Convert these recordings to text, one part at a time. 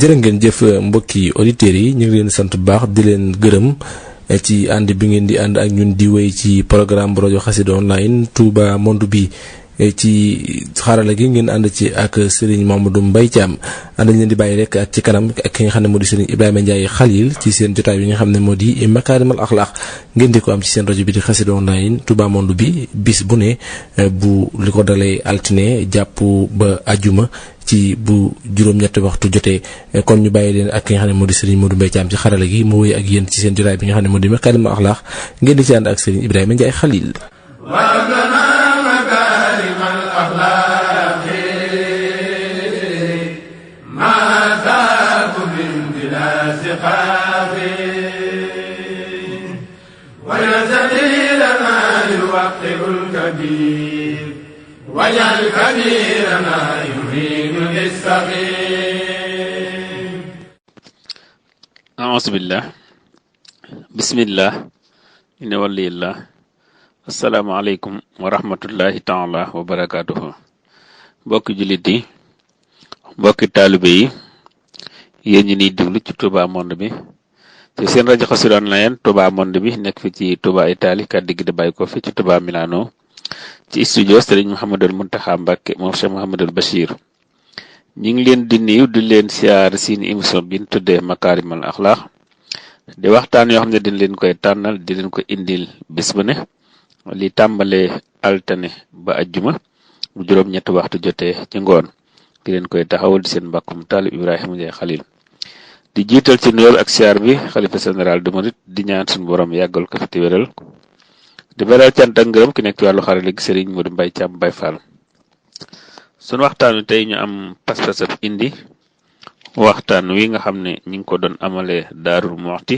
jërë ngeen jëf mbokki auditeurs yi ñu ngi leen sant bu baax di leen gërëm ci ànd bi ngeen di ànd ak ñun di wéy ci programme bu rajo Xassida online Touba Monde bi ci xarala gi ngeen ànd ci ak Serigne Mamadou Mbaye Thiam ànd leen di bàyyi rek ak ci kanam ak ki nga xam ne moo di Serigne Ibrahima Ndiaye Khalil ci seen jotaay bi nga xam ne moo di Makarimal Akhlaq ngeen di ko am ci seen rajo bi di Xassida online Touba Monde bi bis bu ne bu li ko dalee altine jàpp ba ajjuma ci bu juróom-ñetti waxtu jotee kon ñu bàyyi leen ak ki nga xam ne moo di Serigne Modou Mbaye Thiam ci xarala gi mu wéy ak yéen ci seen jotaay bi nga xam ne moo di Makarimal Akhlaq ngeen di ci ànd ak Serigne Ibrahima Ndiaye Khalil. واجعل كبيرنا يهين للصغير. أعوذ بالله بسم الله إن ولي الله السلام عليكم ورحمة الله تعالى وبركاته. mbokki jullit yi mbokki taalibe yi yéen ñi ñuy déglu ci Touba Monde bi ci seen rajo Xassida online Touba Monde bi nekk fi ci Touba Italie kàddu gi di bàyyi ko fi ci Touba Milano ci studio Serigne Mouhamadul Mountakha Mbacké moom Cheikh Mouhamadul Bachir ñu ngi leen di nuyu di leen siyaar seen émission bi ñu tuddee Makarimal Akhlaq di waxtaan yoo xam ne dañ leen koy tànnal di leen ko indil bés bu ne li tàmbalee altine ba ajjuma bu juróom-ñetti waxtu jotee ci ngoon di leen koy taxawal di seen mbàkkum taalib Ibrahima Ndiaye Khalil di jiital ci nuyoo ak siyaar bi xalifa général de Mouride di ñaan suñu borom yàggal ko fi te wéral di beral cant ak ngërëm ki nekk ci wàllu xarala gi Serigne Modou Mbaye Thiam Baye Fall sunu waxtaan wi tey ñu am pas-pasab indi waxtaan wi nga xam ne ñi ngi ko doon amalee Daarul Muxti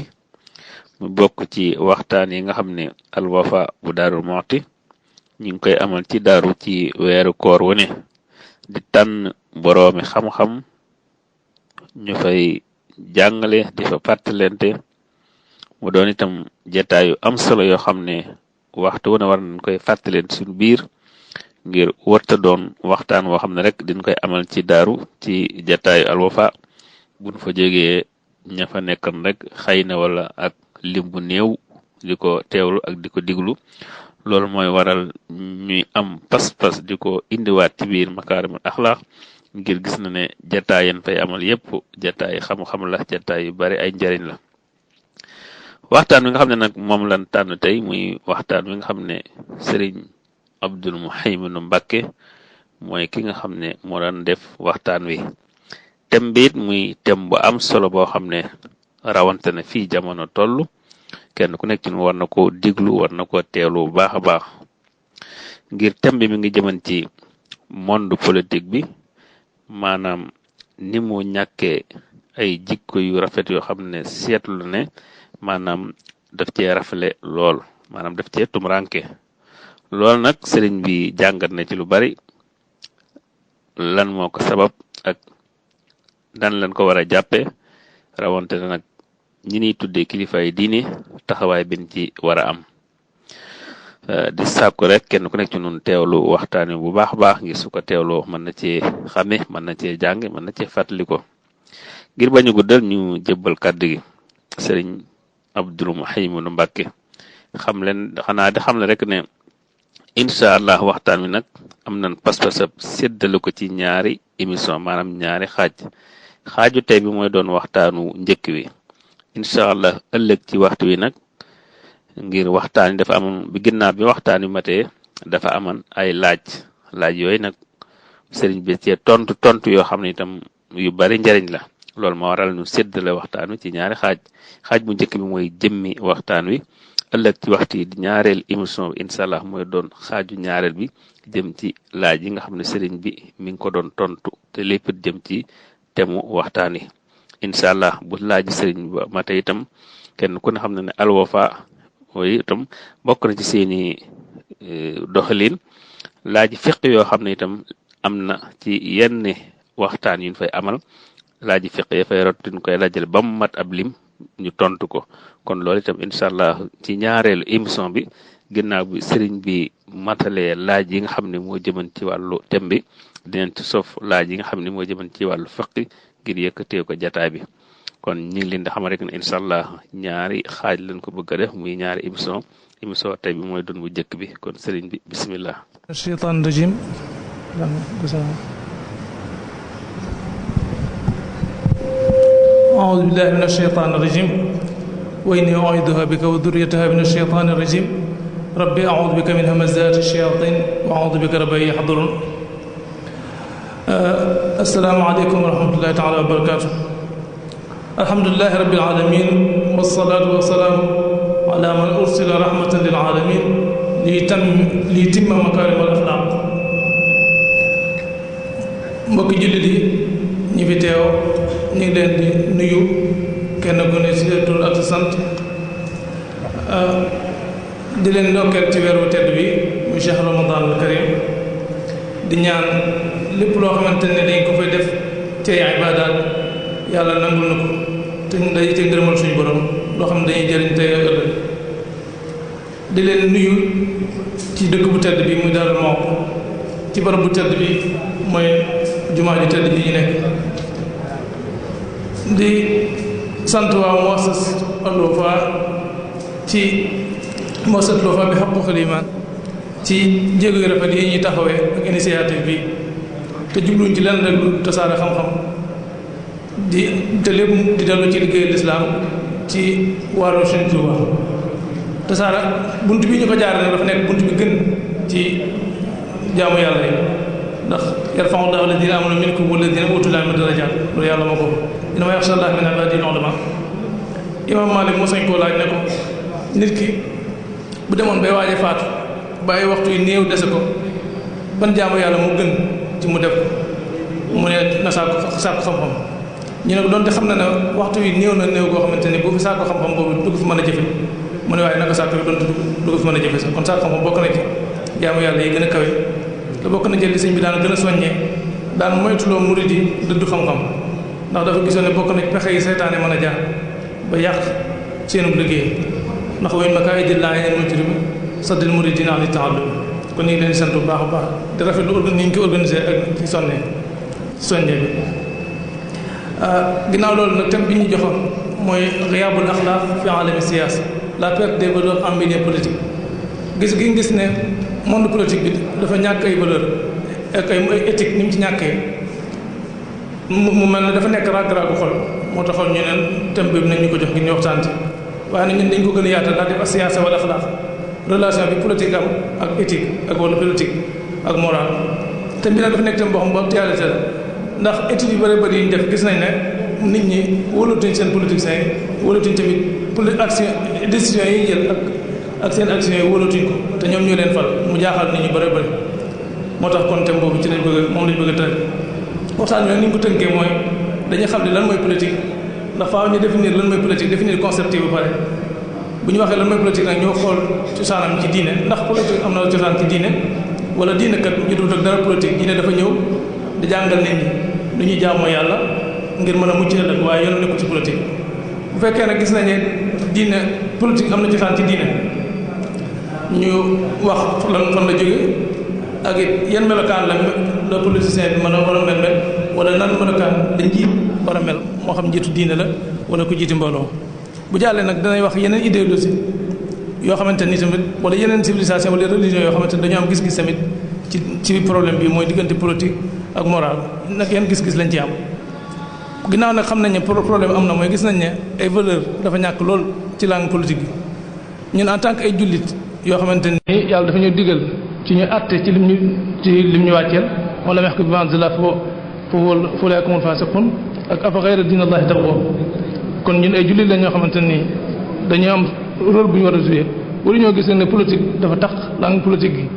mu bokk ci waxtaan yi nga xam ne Al Wafa bu Daarul Muxti ñi ngi koy amal ci daaru ci weeru koor wu ne di tànn boroomi xam-xam ñu fay jàngale di fa fàttalente mu doon itam jataayu am solo yoo xam ne waxtu wu ne war nañ koy fàttaleen suñu biir ngir warta doon waxtaan woo xam ne rek diñ koy amal ci daaru ci jataayu Al Wafa buñ fa jógee ña fa nekkan rek xëy na wala ak lim bu néew di ko teewlu ak di ko diglu loolu mooy waral ñuy am pas-pas di ko indiwaat ci biir Makarimal Akhlaq ngir gis na ne jataay yan fay amal yépp jataay xam-xam la jataay yu bari ay njariñ la waxtaan wi nga xam ne nag moom lan tànn tey muy waxtaan wi nga xam ne Serigne Abdul Muhayminu Mbacké mooy ki nga xam ne moo daan def waxtaan wi thème bi it muy thème bu am solo boo xam ne rawante na fii jamono toll kenn ku nekk ci ñu war na ko diglu war na ko teelu bu baax a baax ngir thème bi mi ngi jëman ci monde politique bi maanaam ni mu ñàkkee ay jikko yu rafet yoo xam ne seetlu ne maanaam daf cee rafle lool maanaam daf cee tumranke lool nag sëriñ bi jàngat na ci lu bari lan moo ko sabab ak dan lan ko war a jàppe rawante na nag ñi niy tuddee kilifa yi diine taxawaay bin ci war a am di sàkku rek kenn ku nekk ci nun teewlu waxtaan wi bu baax a baax ngir su ko teewloo mën na cee xame mën na cee jàng mën na cee fàttali ko ngir bañu guddal ñu jébbal kàddu gi sëriñ Abdul Muhayminu Mbacké xam leen xanaa di xam le rek ne incha allah waxtaan wi nag am nañ pas-pasab séddale ko ci ñaari émission maanaam ñaari xaaju tey bi mooy doon waxtaanu njëkk wi incha allah ëllëg ci waxtu wi nag ngir waxtaan yi dafa amoon bi ginnaaw bi waxtaan wi matee dafa amoon ay laaj yooyu nag sëriñ bi ci tontu yoo xam ne itam yu bari njariñ la loolu moo waral ñu séddale waxtaan wi ci ñaari xaaj bu njëkk bi mooy jëmmi waxtaan wi ëllëg ci waxtu yi di ñaareel émission bi incha allah mooy doon xaaju ñaareel bi jëm ci laaj yi nga xam ne sëriñ bi mi ngi ko doon tontu te lépp jëm ci temu waxtaan wi incha allah bu laaj sëriñ ba mate itam kenn ku ne xam ne Al Wafa mooy itam bokk na ci seeni doxalin laaj fiq yoo xam ne itam am na ci yenn waxtaan yu ñu fay amal laaj fiq ya fay rot ñu koy dajale ba mu mat ab lim ñu tontu ko kon loolu itam incha allah ci ñaareelu émission bi ginnaaw bi sëriñ bi matalee laaj yi nga xam ne moo jëman ci wàllu thème bi dinañ ci sof laaj yi nga xam ne moo jëman ci wàllu fiq ngir yëkkatee ko jataay bi kon ñu ngi leen di xam rek ne incha allah ñaari xaaj lañ ko bëgg a def muy ñaari émission tey bi mooy doon bu njëkk bi kon sëriñ bi bismillah. الشيطان الرجيم أعوذ بالله من الشيطان الرجيم وإني أعيذها بك وذريتها من الشيطان الرجيم ربي أعوذ بك من همزات الشياطين وأعوذ بك رب أن يحضرون السلام عليكم ورحمة الله تعالى وبركاته الحمد لله رب العالمين والصلاة والسلام على من أرسل رحمة للعالمين ليتم مكارم الأخلاق mbokki jullit yi ñi fi teew ñu ngi leen di nuyu kenn ku ne ci tur ak sant di leen ndokkeel ci weeru tedd bi muy Cheikh Ramadan al Karim di ñaan lépp loo xamante ne dañ ko fay def ci ay ibaadaat yàlla nangul na ko te day te ngërëmal suñu borom loo xam ne dañuy jëriñ tey ëllëg di leen nuyu ci dëkk bu tedd bi muy Darou Mouhty ci barab bu tedd bi mooy jumaa ji tedd ji ñu nekk di sant waa muassas Al-Wafa ci muassas Al-Wafa bi haqqul iman ci jéego yu rafet yi ñuy taxawee ak initiative bi te jubluñ ci lenn rek lu tasaare xam-xam te lépp di dellu ci liggéey lislaam ci wàllu Sëriñ Tuuba tasaare bunt bi ñu ko jaarale nag dafa nekk bunt bi gën ci jaamu yàlla yi ndax yarfa'u llaahu llaziina aamanu minkum wallaziina uutul ilma darajaat loolu yàlla moo ko innamaa yaxsha llaaha min ibaadihi l-ulamaa imaam Maalik moo sañ koo laaj ne ko nit ki bu demoon bay waaje faatu bàyyi waxtu yi néew dese ko ban jaamu yàlla mu gën ci mu def mu ne na saako xam-xam ñu ne ko doonte xam na ne waxtu yi néew na néew goo xamante ni bu fi saako xam-xam boobu du ko fi mën a jëfe mu ne waaye naka saako yi doonte du ko fi mën a jëfe sax kon saako xam-xam bokk na ci jaamu yàlla yi gën a kawe te bokk na jël li sëñ bi daan gën a soññee daan moytuloo murid yi dëddu xam-xam ndax dafa gisoon ne bokk na ci pexe yi seytaane mën a jaar ba yàq seenu liggéey ndax wayn ma kaa idil laa yeen mujrim saddil muridina li ta'allum kon ñu ngi leen di sant bu baax a baax di rafetlu ni ñu ko organisé ak ci soññee bi ginnaaw loolu nag thème bi ñu joxoon mooy ghiyaabul axlaaq fi aalami siyaasa la perte des valeurs en milieu politique gis ne monde politique bi dafa ñàkk ay valeur ak ay éthique ni mu ci ñàkkee mu mel ne dafa nekk ràgg-ràggu xol moo taxoon ñu neen thème bi nañ ñu ko jox ngir ñu waxtaan ci waaye nag ñun dañ ko gën a yaatal daal def siyaasa wala axlaaq relation bi politique am ak éthique ak wala politique ak moral te bi nag dafa nekk thème boo xam ba réalité la ndax études yu bëri bëri yi ñu def gis nañ ne nit ñi wóolatuñ seen politiciens yi wóolatuñ tamit action décisions yi jël ak seen action yi wóolatuñ ko te ñoom ñoo leen fal mu jaaxal nit ñu bëri bëri moo tax kon thème boobu ci lañ bëgg moom lañ bëgg a tënk waxtaan bi nag ni ñu ko tënkee mooy dañuy xam ne lan mooy politique ndax faaw ñu définir lan mooy politique définir concept yi ba pare bu ñu waxee lan mooy politique nag ñoo xool cosaanam ci diine ndax politique am na cosaan ci diine wala diine kat ñu dul ak dara politique diine dafa ñëw di jàngal nit ñi lu ñuy jaamoo yàlla ngir mën a mucc ëllëg waaye yoon nekkul ci politique bu fekkee nag gis nañ ne diine politique am na cosaan ci diine ñu wax lan fan la jóge ak it yan melokaan la politicien bi mën a war a mel wala nan melokaan da njiit war a mel moo xam njiitu diine la wala ku jiiti mbooloo bu jàllee nag danay wax yeneen idéologie yoo xamante ni tamit wala yeneen civilisation wala religion yoo xamante ni dañoo am gis-gis tamit ci problème bi mooy diggante politique ak moral nag yan gis-gis lañ ci am ginnaaw nag xam nañ ne problème am na mooy gis nañ ne ay valeur dafa ñàkk lool ci langue politique bi ñun en tant que ay jullit yoo xamante ni yàlla dafa ñu digal ci ñu àtte ci lim ñu wàcceel wala mex ko bi manzila fo la kumul fasiqun ak afa ghayra dinallahi tabghun kon ñun ay jullit lañ ñoo xamante ni dañoo am rôle bu ñu war a jouer waru ñoo gis ne politique dafa tax langue politique gi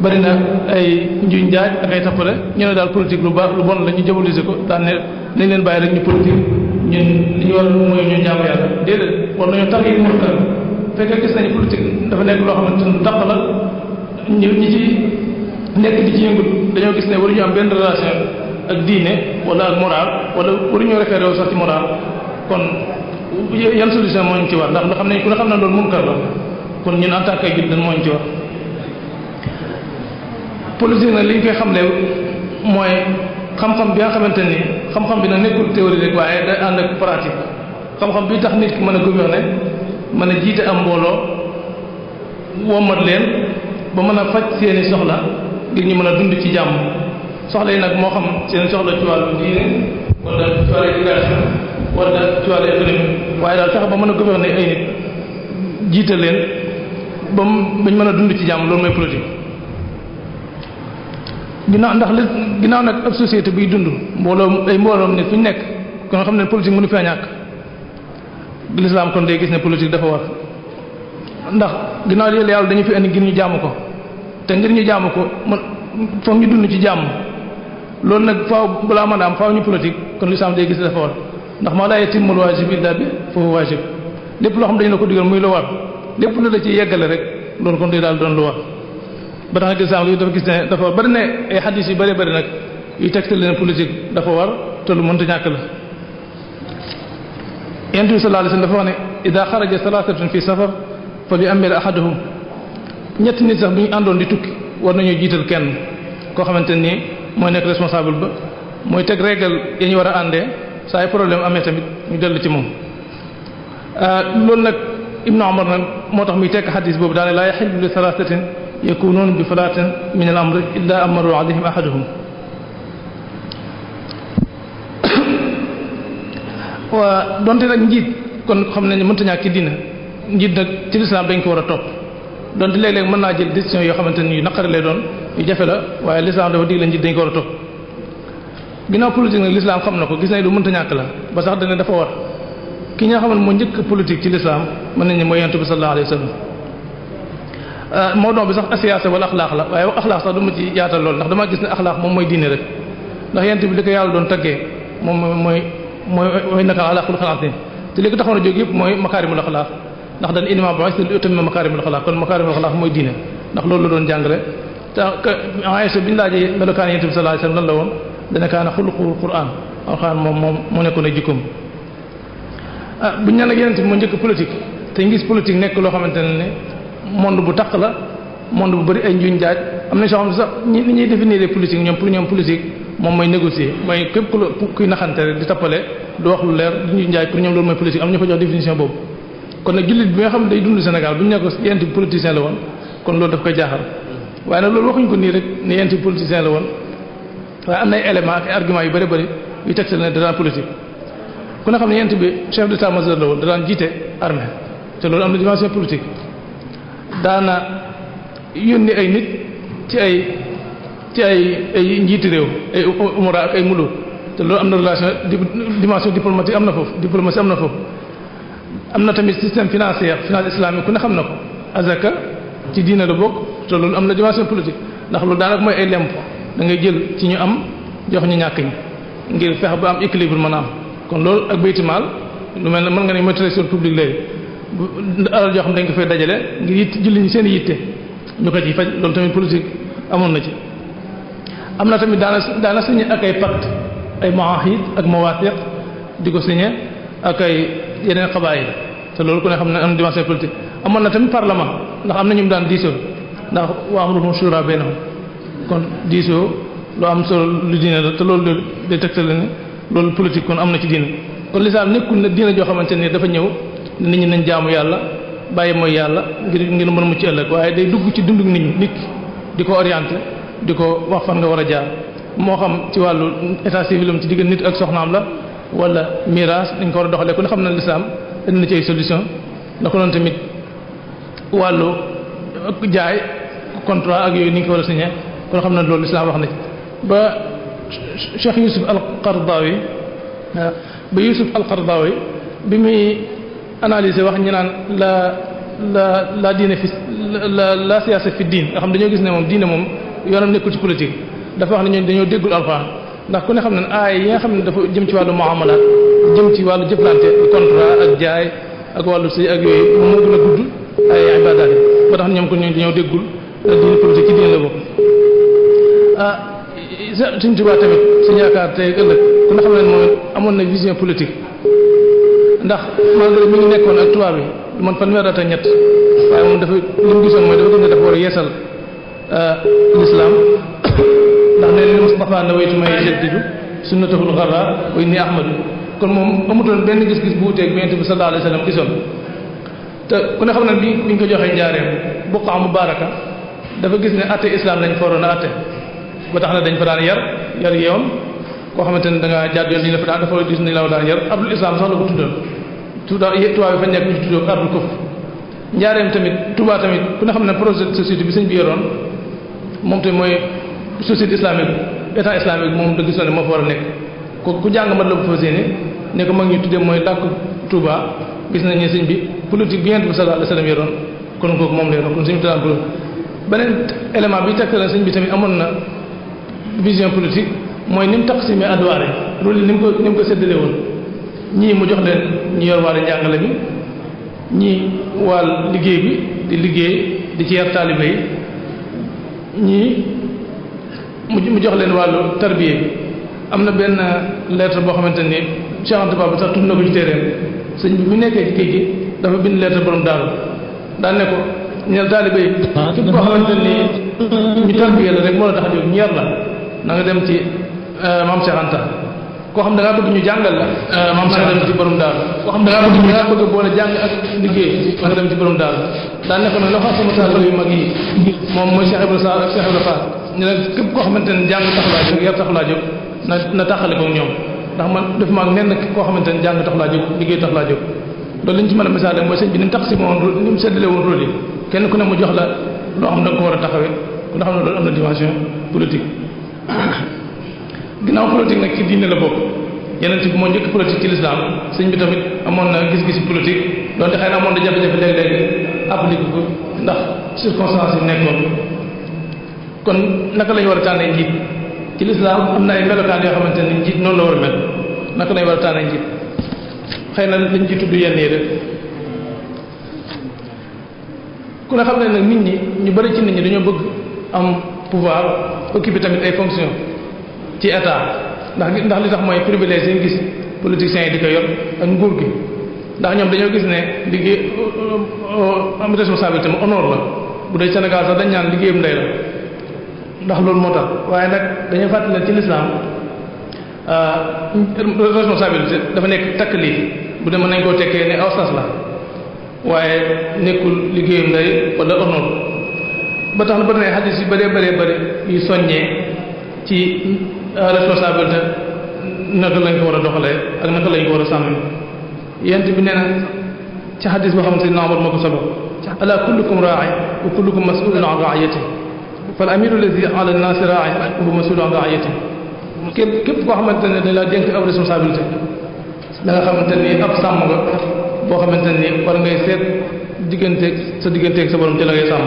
bari na ay njuñ njaaj ak ay tappale ñu ne daal politique lu baax lu bon la ñu diaboliser ko daan ne nañ leen bàyyi rek ñu politique ñun li ñu war mooy ñu jaamu yàlla déedéet war nañoo tax yi moo tax fekkee gis nañu politique dafa nekk loo xamante ni tax la ñi ci nekk di ci yëngu dañoo gis ne waruñu am benn relation ak diine wala ak moral wala waruñoo référé wu sax ci moral kon yan solution moo ñu ci war ndax lu xam ne ku ne xam ne loolu munkar la kon ñun en tant que jullit moo ñu ci war politique nag li ñu koy xamle mooy xam-xam bi nga xamante ni xam-xam bi nag nekkul théorie rek waaye day ànd ak pratique xam-xam bi tax nit ki mën a gouverner mën a jiite am mbooloo womat leen ba mën a faj seeni soxla ngir ñu mën a dund ci jàmm soxla yi nag moo xam seen soxla ci wàllu diine wala ci wàllu éducation wala ci wàllu économie waaye daal fexe ba mën a gouverner ay nit jiite leen ba bañ mën a dund ci jàmm loolu mooy politique. ginnaaw nag ab société buy dund mbooloom nit fu ñu nekk kon nga xam ne politique mënu fee ñàkk l'islam kon day gis ne politique dafa war ndax ginnaaw li yàlla dañu fi indi ngir ñu jaamu ko te ngir ñu jaamu ko foog ñu dund ci jàmm loolu nag faaw balaa mën a am faaw ñu politique kon l'islam day gis ne dafa war ndax maa laa yatimmul waajib illa bi fa huwa waajib lépp loo xam dañu la ko digal muy lu war lépp lu la ci yeggale rek loolu kon day daal doon lu war ba tax na l'islam dafa gis ne dafa bari ne ay xadis yu bari bari nag yu tegtal leen politique dafa war te lu mënta ñàkk la Yonent bi sallallahu alayhi wasallam dafa wax ne ida xaraja salaasatun fi safar fa li amir ahaduhum ñetti nit sax bu ñu àndoon di tukki war nañoo jiital kenn koo xamante nii mooy nekk responsable ba mooy teg règle yi ñu war a àndee saa yu problème amee tamit ñu dellu ci moom loolu nag Ibnu Umar nag moo tax muy tekk xadis boobu daane laa yaxillu li salaasatin yakunuuna bi falaatin min al amri illa amaru alayhim ahaduhum waa donte nag njiit kon xam nañ ne mënta ñàkk ci diina njiit nag ci lislaam dañ ko war a topp donte léeg-léeg mën naa jël décision yoo xamante ni yu naqari lay doon yu jafe la waaye lislaam dafa digle njiit dañ ko war a topp ginnaaw politique nag lislaam xam na ko gis nañ lu mënta ñàkk la ba sax dana dafa war ki nga xam ne moo njëkk politique ci lislaam mën nañ ne mooy Yonent bi sallallahu alayhi wa sallam mawduu bi sax asiyaasa wala axlaaq la waaye axlaaq sax du ma ci yaatal lool ndax damaa gis ne axlaaq moom mooy diine rek ndax Yonent bi li ko yàlla doon taggee moom mooy innaka ala xuluqin aziim te li ko taxoon a jóg yëpp mooy makaarimul axlaaq ndax dañ innamaa bu'ithtu li utammima makaarimul axlaaq kon makaarimul axlaaq mooy diine ndax loolu la doon jàngale te Aysa bi ñu laajee melokaan Yonent bi sallallahu alayhi wasallam lan la woon dana kaana xuluqul Qur'aan alxuraan moom moo nekkoon ay jikkoom buñ ne nag Yonent bi moo njëkk politique te ngis politique nekk loo xamante ne monde bu taq la monde bu bari ay njuñ jaaj am na soo xam ne sax ni ñuy définir politique ñoom pour ñoom politique moom mooy négocier mooy képp kuy naxante rek di tappale du wax lu leer di njuñ jaaj pour ñoom loolu mooy politique am ñu ko jox définition boobu kon nag jullit bi nga xam ne day dund Sénégal bu ñu ne ko Yonent bi politicien la woon kon loolu daf koy jaaxal waaye nag loolu waxuñ ko nii rek ne Yonent bi politicien la woon waaye am na ay éléments ak arguments yu bari bari yu tegtal ne daan politique ku ne xam ne Yonent bi chef d'état-major la woon da daan jiite armée te loolu am na dimension politique daana yónni ay nit ci ay njiiti réew ay umara ak ay muluk te loolu am na relation dimension diplomatique am na foofu diplomatie am na foofu am na tamit système financier finance islamique ku ne xam na ko azaka ci diine la bokk te loolu am na dimension politique ndax loolu daanaka mooy ay lemp da ngay jël ci ñu am jox ñu ñàkk ñi ngir fexe ba am équilibre mën a am kon loolu ak baytimaal lu mel ne mën nga ne mooy trésor public léegi bu alal joo xam dañ ko fay dajale ngir julli ñi seen yitte ñu ko ci faj loolu tamit politique amoon na ci am na tamit daana signé ak ay pacte ay muahid ak mawathiq di ko signé ak ay yeneen xabaayil te loolu ku ne xam ne am na dimension politique amoon na tamit parlement ndax am na ñu mu daan diisoo ndax wa amruhum shura baynahum kon diisoo lu am solo lu diine la te loolu day tegtale ne loolu politique kon am na ci diine kon lislaam nekkul na diine joo xamante ne dafa ñëw nit ñi nañ jaamu yàlla bàyyi mooy yàlla ngir mën a mucc ëllëg waaye day dugg ci dunduk nit di ko orienté di ko wax fan nga war a jaar moo xam ci wàllu état civil am ci digg nit ak soxnaam la wala miraas dañ ko war a doxalee ku ne xam na lislaam indi na ci ay solution na ko noonu tamit wàllu jaay contrat ak yooyu ni nga ko war a signé kon xam na loolu lislaam wax na ci ba Cheikh Yusuf al-Qaradawi bi muy analyser wax ñu naan la diine fi la siyaasa fi diin nga xam dañoo gis ne moom diine moom yoonam nekkul ci politique dafa wax ne ñooñu dañoo déggul alxuraan ndax ku ne xam ne aay yi nga xam ne dafa jëm ci wàllu muamalaat jëm ci wàllu jëflante contrat ak jaay ak wàllu si ak yooyu moom moo gën a gudd ay ibadaat yi ba tax ñoom ko ñooñu dañoo déggul diine politique ci diine la bokk Sëriñ Tuubaa tamit suñu yaakaar tey ëllëg ku ne xam ne moom amoon na vision politique ndax malgré mi ngi nekkoon ak tubaab yi lu man fanweer at ak ñett waaye moom dafa li mu gisoon mooy dafa gën a dafa war a yeesal l'islam ndax ne li Mustafa nawaytu may jaddidu sunnatahul gharra wa inni ahmadu kon moom amutoon benn gis-gis bu wuteeg bi Yonent bi sallallahu alayhi wa sallam gisoon te ku ne xam ne bi ñu ko joxee njaareem buqaa mubaaraka dafa gis ne atte islam lañ fa waroon a atte ba tax na dañ fa daan yar yoon koo xamante ne da nga jàdd yoon dañ la fa daan dafa gis nañ la daan yar ardul islam sax la ko tuddoon tubaab bi fa nekk ñu tuddoo ardul kuf njaareem tamit Touba tamit ku ne xam ne projet de société bi sëñ bi yoroon moom tamit mooy société islamique état islamique moom da gisoon ne moo fa war a nekk ku jàng mat la bu fa séeni ne ko mag ñu tuddee mooy dàkk Touba gis nañ ne sëñ bi politique bi Yonent bi sallallahu alayhi wa sallam yoroon kon kooku moom la yoroon kon sëñ bi daan ko beneen élément bi tegtal sëñ bi tamit amoon na vision politique mooy ni mu taqsimee adwaare rôle yi ni mu ko séddale woon ñii mu jox leen ñu yor wàllu njàngale bi ñii wàll liggéey bi di liggéey di ci yar taalibe yi ñii mu jox leen wàllu tarbiye bi am na benn lettre boo xamante ni Cheikh Anta Baba sax tudd na ko ci téeréem sëñ bi mu nekkee ci géej gi dafa bind lettre borom daaru daan ne ko ñeel taalibe yi képp koo xamante ni ñu tarbiye la rek moo la tax a jóg ñu yar la na nga dem ci maam Cheikh Anta koo xam da ngaa bëgg ñu jàngal la maam Cheikh dem ci borom daaru koo xam da ngaa bëgg boole jàng ak liggéey na nga dem ci borom daaru daan ne ko nag la fa sama taalibe yu mag yi moom mooy Cheikh Ibrahima Sarr ak Cheikh Ibrahima Fall ñu ne képp koo xamante ne jàng tax laa jóg yar tax laa jóg na taxale ko ñoom ndax man def maa nen koo xamante ne jàng tax laa jóg liggéey tax laa jóg loolu li ñu ci mën a misaal mooy sëñ bi ni mu tax si moom ni mu séddale woon rôle yi kenn ku ne mu jox la loo xam da nga ko war a taxawee ku nga xam ne loolu am na dimension politique ginnaaw politique nag ci diine la bokk yeneen ci moo njëkk politique ci l'islam sëñ bi tamit amoon na gis-gisi politique doonte xëy na amoon na jafe-jafe léeg-léeg appliqué ko ndax circonstances yi nekkoon kon naka lañu war a tànnee njiit ci l'islam am na ay melokaan yoo xamante ne njiit noonu la war a mel naka lañu war a tànnee njiit xëy na dañ ci tudd yenn yi rek ku ne xam ne nag nit ñi ñu bari ci nit ñi dañoo bëgg am pouvoir occuper tamit ay fonctions ci état ndax li tax mooy privilège yi gis politiciens yi di ko yor ak nguur gi ndax ñoom dañoo gis ne liggéey am responsabilité mu honneur la bu dee Sénégal sax dañ ñaan liggéeyam ndey la ndax loolu moo tax waaye nag dañoo fàttali ne ci l'islam responsabilité dafa nekk taklif bu dee mën nañ koo tekkee ne aw sas la waaye nekkul liggéeyam ndey wala honneur ba tax na ba ne xadis yu bëree yu soññee ci responsabilité naka lañ ko war a doxalee ak naka lañ ko war a sàmm yent bi nee na ci xadis boo xamante ne Umar moo ko solo ala kullukum raa'i wa kullukum mas'ulun an ra'iyatihi fal amiru allazi ala an-nasi raa'i wa huwa mas'ulun an ra'iyatihi képp koo xamante ne dañ laa dénk ab responsabilité da nga xamante ni ab sàmm nga boo xamante ni war ngay seet digganteeg sa borom ci la ngay sàmm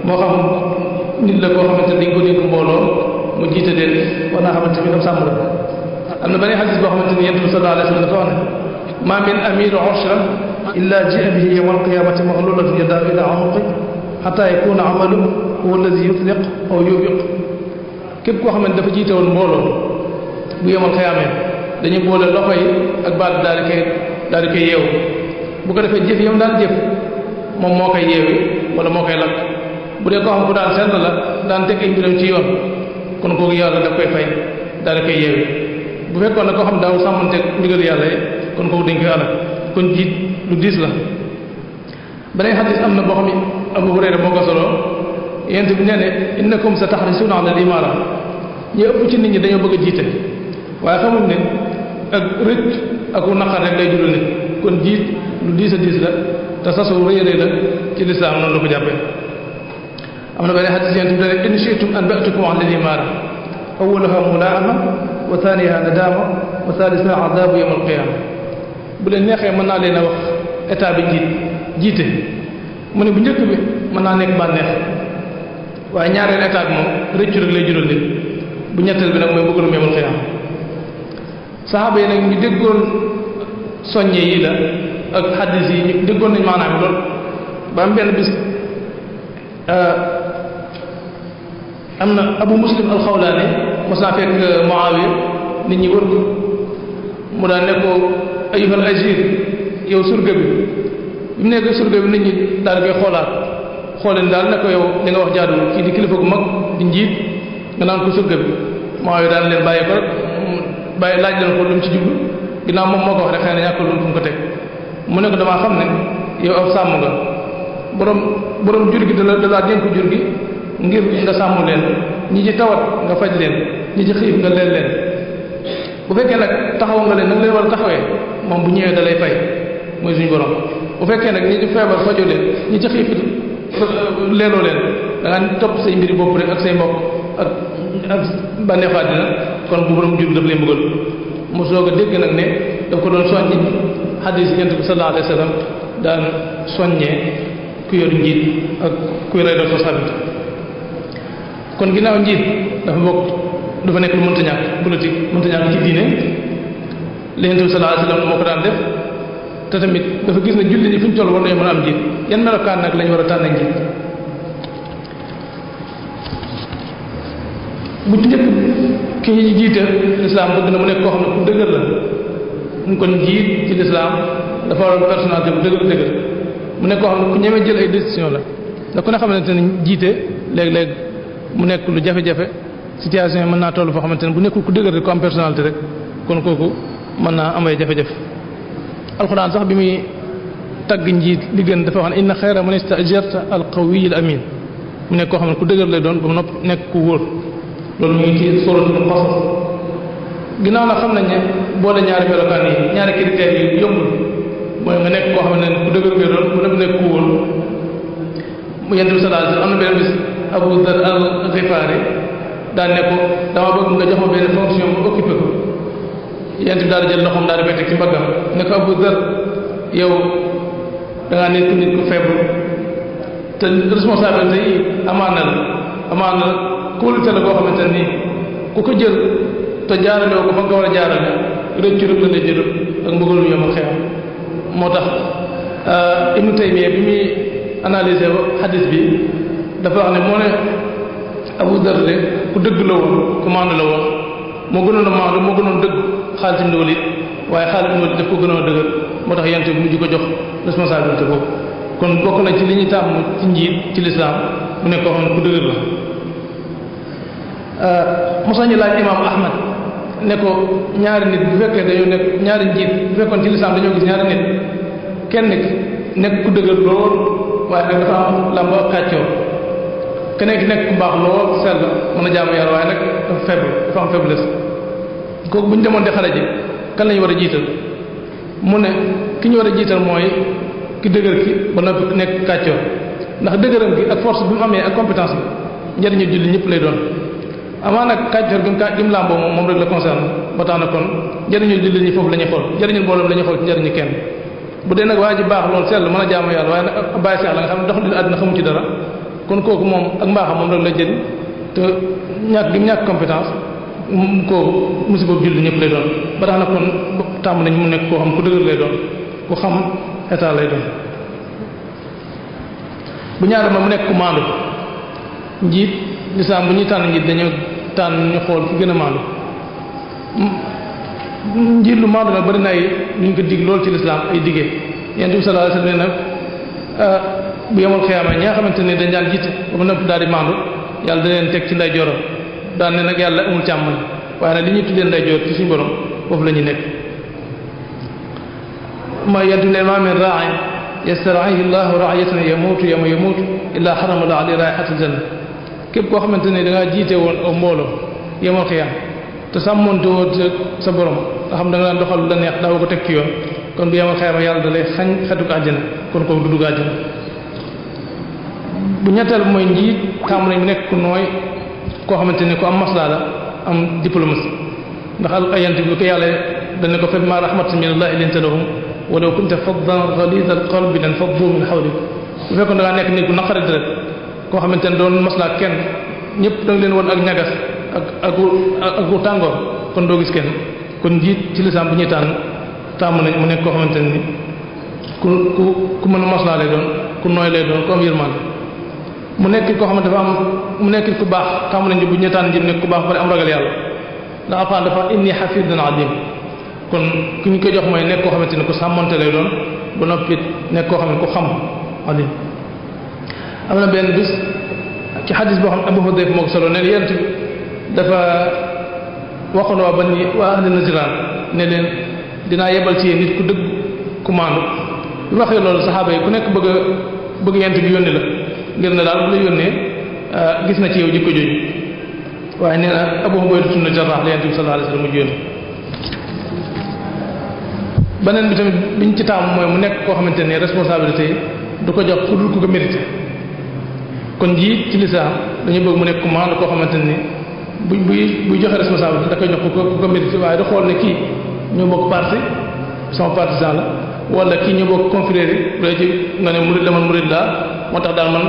moo xam nit la koo xamante ni dañ ko dénk mbooloo mu jiite leen war naa xamante ni ab sàmm la am na beneen xadis boo xamante ni yonent bi sallallahu alayhi wa sallam dafa wax ne ma min amir ushra illa ji'a bihi yawma al-qiyamati maghlulatan yadahu ila unuqi hatta yakuna amalu huwa alladhi yutliq aw yubiq képp koo xamante dafa jiite woon mbooloo bu yemal xiyaamee dañuy boole loxo yi ak baat daal di koy yeewu bu ko defee jëf yam daan jëf moom moo koy yeewi wala moo koy lakk bu dee koo xam ku daan sell la daan teg ay mbiram ci yoon kon kooku yàlla daf koy fay daal di koy yeewi bu fekkoon ne koo xam daaw sàmmanteeg ndigal yàlla yi kon kooku dañ koy alal kon jiit lu diis la beneen xadis am na boo xam ne Abu Hurayra moo ko solo yent bi nee ne innakum sa tahrisuna ala al-imara ñu ëpp ci nit ñi dañoo bëgg a jiite waaye xamul ne ak rëcc ak naqar rek lay jural nit kon jiit lu diis a diis la te sasu rëy rëy la ci lislaam noonu la ko jàppee am na beneen xadis yent bi ne in shi'tum anba'tukum an al-imara awwaluha mulaama wa thaniha nadama wa thalitha adabu yawm al-qiyama bu leen neexee mën naa leen a wax état bi jiite mu ne bu njëkk bi mën naa nekk bànneex waaye ñaareel état bi moom rëccu rek lay jural nit bu ñetteel bi nag mooy bëgg yawmal qiyaama saxaaba yi nag ñu déggoon soññe yi la ak xaddis yi ñu déggoon nañ maanaam lool ba am benn bis am na Abu Muslim al-Xawlaani mos naa fekk Muawiya nit ñi wër ko mu daan ne ko ayyuhal ajir yow surga bi mu nekk surga bi nit ñi daal koy xooleen daal ne ko yow li nga wax jaaduwul kii di kilifa gu mag di njiit nga naan ko surga bi moo yu daan leen bàyyi ko bàyyi laaj leen ko lu mu ci jublu ginnaaw moom moo ko wax rek xëy na ñàkk lu mu ko teg mu ne ko damaa xam ne yow ab sàmm nga borom jur gi da laa dénk jur gi ngir nga sàmm leen ñi ci tawat nga faj leen ñi ci xiif nga leen bu fekkee nag taxaw nga leen nag leen war a taxawee moom bu ñëwee da lay fay mooy suñu borom bu fekkee nag ñi ci feebar fajoo leen ñi ci xiif leeloo leen da nga topp say mbiri bopp rek ak say mbokk ak bànneexaat dina kon bu borom jur daf lay mbugal mu soog a dégg nag ne daf ko doon soññi xadiis yonent bi sallallahu alayhi wa sallam daan soññee ku yor njiit ak kuy rey responsabilité kon ginnaaw njiit dafa nekk lu mënta ñàkk politique mënta ñàkk ci diine yonent bi sallallahu alayhi wa sallam moo ko daan def te tamit dafa gis ne julli ñi fu ñu toll war nañu mën a am njiit yan melokaan nag lañu war a tànn njiit bu ci njëkk ki ñuy jiite lislaam bëgg na mu nekk koo xam ne ku dëgër la kon njiit ci lislaam dafa war a personnalité bu dëgër mu nekk koo xam ne ku ñemee jël ay décision la da ku ne xamante ne jiite léeg-léeg mu nekk lu jafe-jafe situation yi mën naa toll foo xamante ne bu nekkul ku dëgër rek ku am personnalité rek kon kooku mën naa am ay jafe-jafe alxuraan sax bi muy tagg njiit li gën dafa wax ne inna xayra man istajarta al qawiy al amin mu nekk koo xam ne ku dëgër lay doon ba mu nopp nekk ku wóor loolu mu ngi ci suratul Qasas ginnaaw nag xam nañ ne boole ñaari melokaan yi ñaari critères yi yombul mooy nga nekk koo xam ne ku dëgër ngay doon bu nekk ku wóor mu Yonent bi sallallahu alayhi wasallam am na benn bis Abu Dhar al-Ghifari daan ne ko dama bëgg nga jox ma benn fonction bu occupé ko Yonent bi daal di jël loxoom daal di koy teg ci mbaggam ne ko Abu Dhar yow da ngaa nekk nit ku faible te responsabilité yi amaan na kóolute la boo xamante ne nii ku ko jël te jaarale ko fa nga war a jaarale rëccu rek la lay jël ak mbugalu yomal xeex moo tax Ibnu Taymiyya bi muy analysé hadis bi dafa wax ne moo ne Abu Dar de ku dëgg la woon ku maandu la woon moo gënoon a maandu moo gënoon dëgg Xaalid ibn Walid waaye Xaalid ibn Walid daf ko gënoon a dëgër moo tax yente bi mujj ko jox responsabilité boobu kon bokk na ci li ñuy tàmm ci njiit ci lislaam mu nekk koo xam ne ku dëgër la mosa ñu laaj imam Ahmad ne ko ñaari nit bu fekkee dañoo nekk ñaari njiit bu fekkoon ci lislaam dañoo gis ñaari nit kenn nekk ku dëgër lool waaye nag dafa am làmb ak kàccoo keneen ki nekk ku baax lool sell mën a jaamu yàlla waaye nag dafa faible dafa am faiblesse kooku bu ñu demoon di xare ji kan lañu war a jiital mu ne ki ñu war a jiital mooy ki dëgër ki ba noppi nekk kàccoo ndax dëgëram gi ak force bi mu amee ak compétence bi njëriñu julli ñëpp lay doon amaa nag kàccoor gi mu làmboo moom rek la concerne ba tax na kon njëriñu julli ñi foofu la ñuy xool njëriñu mbooloo la ñuy xool ci njëriñu kenn bu dee nag waa ji baax loolu sell mën a jaamu yàlla waaye nag bàyyi seex la nga xam ne doxalin àddina xamu ci dara kon kooku moom ak mbaaxam moom rek la jëriñ te ñàkk gi mu ñàkk compétence kooku musiba julli ñëpp lay doon ba tax na kon tàmm nañ mu nekk koo xam ku dëgër lay doon ku xam état lay doon bu ñaar ma mu nekk ku maandu njiit lislaam bu ñuy tànn njiit dañoo tànn ñu xool ku gën a maandu njiit lu maandu nag bari na ay lu ñu ko dig lool ci lislaam ay diggee Yonent bi sallallahu alayhi wasallam nag bu yemal xiyaama ñi nga xamante ne dañ daan jiite ba mu nëpp daal di maandu yàlla da leen teg ci nday jooram daan ne nag yàlla amul càmmoñ waaye nag li ñuy tuddee nday joor ci suñu borom foofu la ñuy nekk ma Yonent bi ne ma min raa'in yastar'ihi Allahu ra'iyatan yamuutu yawma yamuutu illaa harrama Allahu alayhi raa'ihatal janna képp koo xamante ne da ngaa jiite woon au mbooloo yemal xiyaam te sàmmonte woo sa borom nga xam da nga daan doxal la neex daaw ko teg ci yoon kon bu yemal xiyaam yàlla da lay xañ xetuk àjjana kon kooku du dugg àjjana bu ñetteel mooy njiit tàmm nañ mu nekk ku nooy koo xamante ne ku am maslaa la am diplomatie ndax ayant bi ko yàlla dañ ne ko fa bimaa rahmatin min allahi linta lahum walaw kunta faddan ghalida alqalbi lan faddu min hawlik bu fekkoon da ngaa nekk nit ku naqari deret koo xamante ne doon maslaa kenn ñëpp da nga leen woon ak ñagas ak tàngoor kon doo gis kenn kon njiit ci lislaam bu ñuy tàmm nañ mu nekk koo xamante ne ni ku mën a maslaa lay doon ku nooy lay doon ku am yërmande mu nekk koo xamante dafa am mu nekk ku baax tàmm nañ bu ñuy tànn njiit nekk ku baax bari am ragal yàlla ndax Alxuraan dafa inni hafizun alim kon ku ñu koy jox mooy nekk koo xamante ne ku sàmmonte lay doon ba noppi nekk koo xam ne ku xam alim am na benn bis ci xadis boo xam ne Abu Hudayfa moo ko solo ne yent dafa waxoon waa ahli Najraan ne leen dinaa yebal ci yéen nit ku dëgg ku maandu bi waxee loolu saxaaba yi ku nekk bëgg yent bi yónni la ngir ne daal bu la yónnee gis na ci yow jikko jooju waaye nee na Abu Ubayda ibn Jarrah la yent bi sallallahu alayhi wasallam mu yónni beneen bi tamit biñ ci taamu mooy mu nekk koo xamante ne responsabilité yi du ko jox ku dul ku ko mérité kon njiit ci lislaam dañu bëgg mu nekk ku maandu koo xamante ni buy joxe responsabilité da koy jox ku ko mérité waaye da xool ne kii ñoo bokk parti sama partisan la wala kii ñoo bokk confrérie bu dee ci nga ne murid la man murid laa moo tax daal man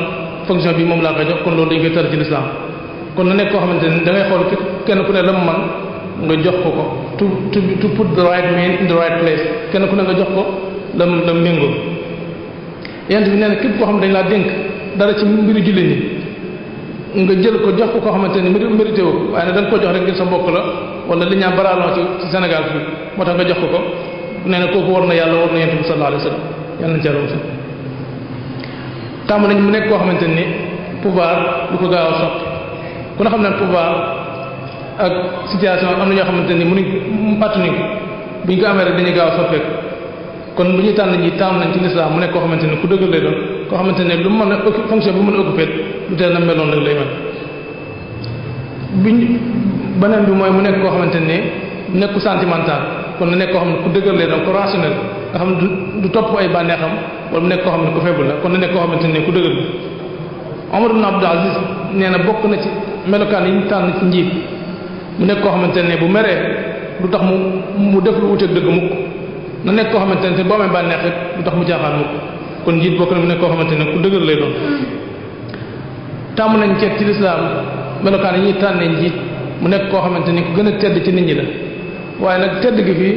fonction bi moom laa koy jox kon loolu dañ koy tar ci lislaam kon na nekk koo xamante ni da ngay xool kenn ku ne la mu man nga jox ko to put the right man in the right place kenn ku ne nga jox ko la méngoo yent bi nee na képp koo xam ne dañ laa dénk dara ci mbiru jullit ñi nga jël ko jox ko koo xamante ni mérité wu waaye ne da nga ko jox rek ngir sa mbokk la wala li ñaa baraaloo ci Sénégal fii moo tax nga jox ko nee na kooku war na yàlla war na yent bi sallallahu alayhi wasallam yàlla na jaroom sax tàmm nañ mu nekk koo xamante ni pouvoir du ko gaaw a soppi ku na xam ne pouvoir ak situation am na ñoo xamante ni mënuñ àttuñu ko bu ñu ko amee rek dañuy gaaw a soppeeku kon bu ñuy tànn ñi tàmm nañ ci lislaam mu nekk koo xamante ni ku dëggal lay doon koo xamante ne lu mu mën a fonction bu mën a occupé lu teel na meloon rek lay mel beneen bi mooy mu nekk koo xamante ni nekku sentimental kon na nekk koo xam ne ku dëggal lay doon ku rationnel nga xam ne du topp ay bànneexam wala mu nekk koo xam ne ku faible la kon na nekk koo xamante ne ku dëggal Omar ibn Abdul Aziz nee na bokk na ci melokaan yi ñu tànn ci njiit mu nekk koo xamante ne bu meree du tax mu def lu wuteeg dëgg mukk na nekk koo xamante ne boo amee bànneex rek du tax mu jaaxaan mukk kon njiit bokk na mu nekk koo xamante ne ku dëgër lay doon tàmm nañ ceet ci lislaam melokaan yi ñuy tànnee njiit mu nekk koo xamante ni ku gën a tedd ci nit ñi la waaye nag tedd gi fii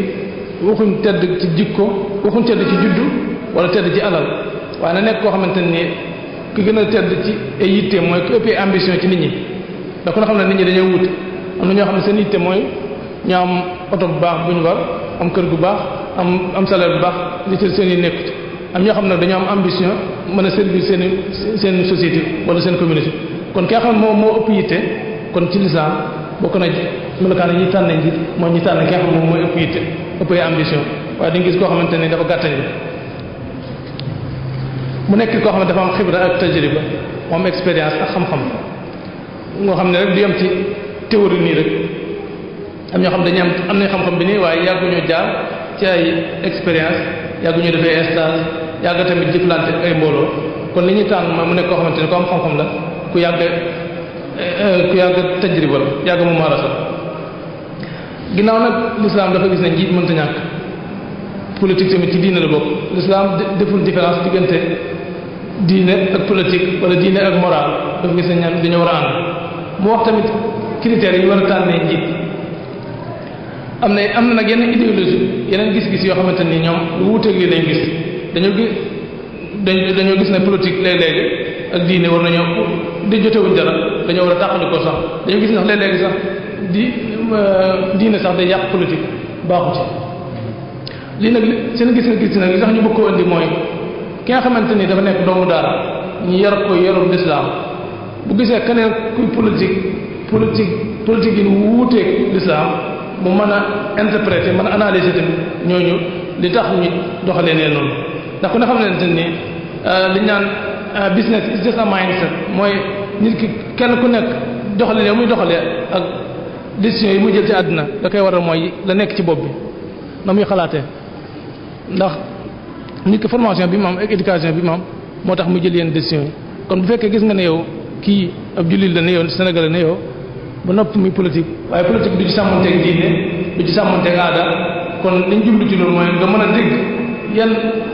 waxuñ tedd ci jikko waxuñ tedd ci juddu wala tedd ci alal waaye na nekk koo xamante ni ki gën a tedd ci ay yitte mooy ku ëppee ambition ci nit ñi da ko na xam ne nit ñi dañoo wut am na ñoo xam ne seen yitte mooy ñu am oto bu baax bu ñu war am kër gu baax am salaire bu baax li ci seen yi nekkut am ñoo xam ne dañoo am ambition mën a servir seen société wala seen communauté kon ki nga xam ne moo ëpp yitte kon ci lislaam bokk na melokaan yi ñuy tànn njiit mooy ñu tànn ki nga xam ne moom mooy ëpp yitte ëpp ay ambition waaye dañu gis koo xamante ne dafa gàttañ la mu nekk koo xam ne dafa am xibra ak tajriba mu am expérience ak xam-xam ngoo xam ne rek du yem ci théorie nii rek am ñoo xam dañu am nañ xam-xam bi nii waaye yàgguñoo jaar ci ay expérience yàgguñoo defee stage yàgg tamit jëflante ay mbooloo kon li ñuy tànn mooy mu nekk koo xamante ne ko am xam-xam la ku yàgg tajriba la yàgg mu marasa ginnaaw nag l'islam dafa gis ne njiit mënta ñàkk politique tamit ci diine la bokk l'islam deful différence diggante diine ak politique wala diine ak moral dafa gis ne ñaan dañoo war a ànd mu wax tamit critères yi war a tànnee njiit am na nag yeneen idéologie yeneen gis-gis yoo xamante ni ñoom lu wuuteeg lii lañ gis dañoo gis ne politique léeg-léegi ak diine war nañoo di jotewuñ dara dañoo war a tàqali ko sax dañoo gis ndax léeg-léegi sax diine sax day yàq politique baaxu ci lii nag seen gis nag li sax ñu bëgg koo indi mooy ki nga xamante ni dafa nekk doomu daara ñu yar ko yarum lislaam bu gisee keneen kuy politique yi wuuteeg lislaam mu mën a interpréter mën a analyser tamit ñooñu li tax ñu doxalee nee noonu ndax ku ne xam ne ni li ñu naan business is just a mindset mooy nit ki kenn ku nekk doxalee yow muy doxalee ak décision yi muy jël ci àddina da koy waral mooy la nekk ci bopp bi na muy xalaatee ndax nit ki formation bi mu am ak éducation bi mu am moo tax muy jël yenn décision yi kon bu fekkee gis nga ne yow kii ab jullit la ne yow Sénégalais ne yow ba nopp muy politique waaye politique du ci sàmmanteeg diine du ci sàmmanteeg aada kon liñ jublu ci loolu mooy nga mën a dégg yan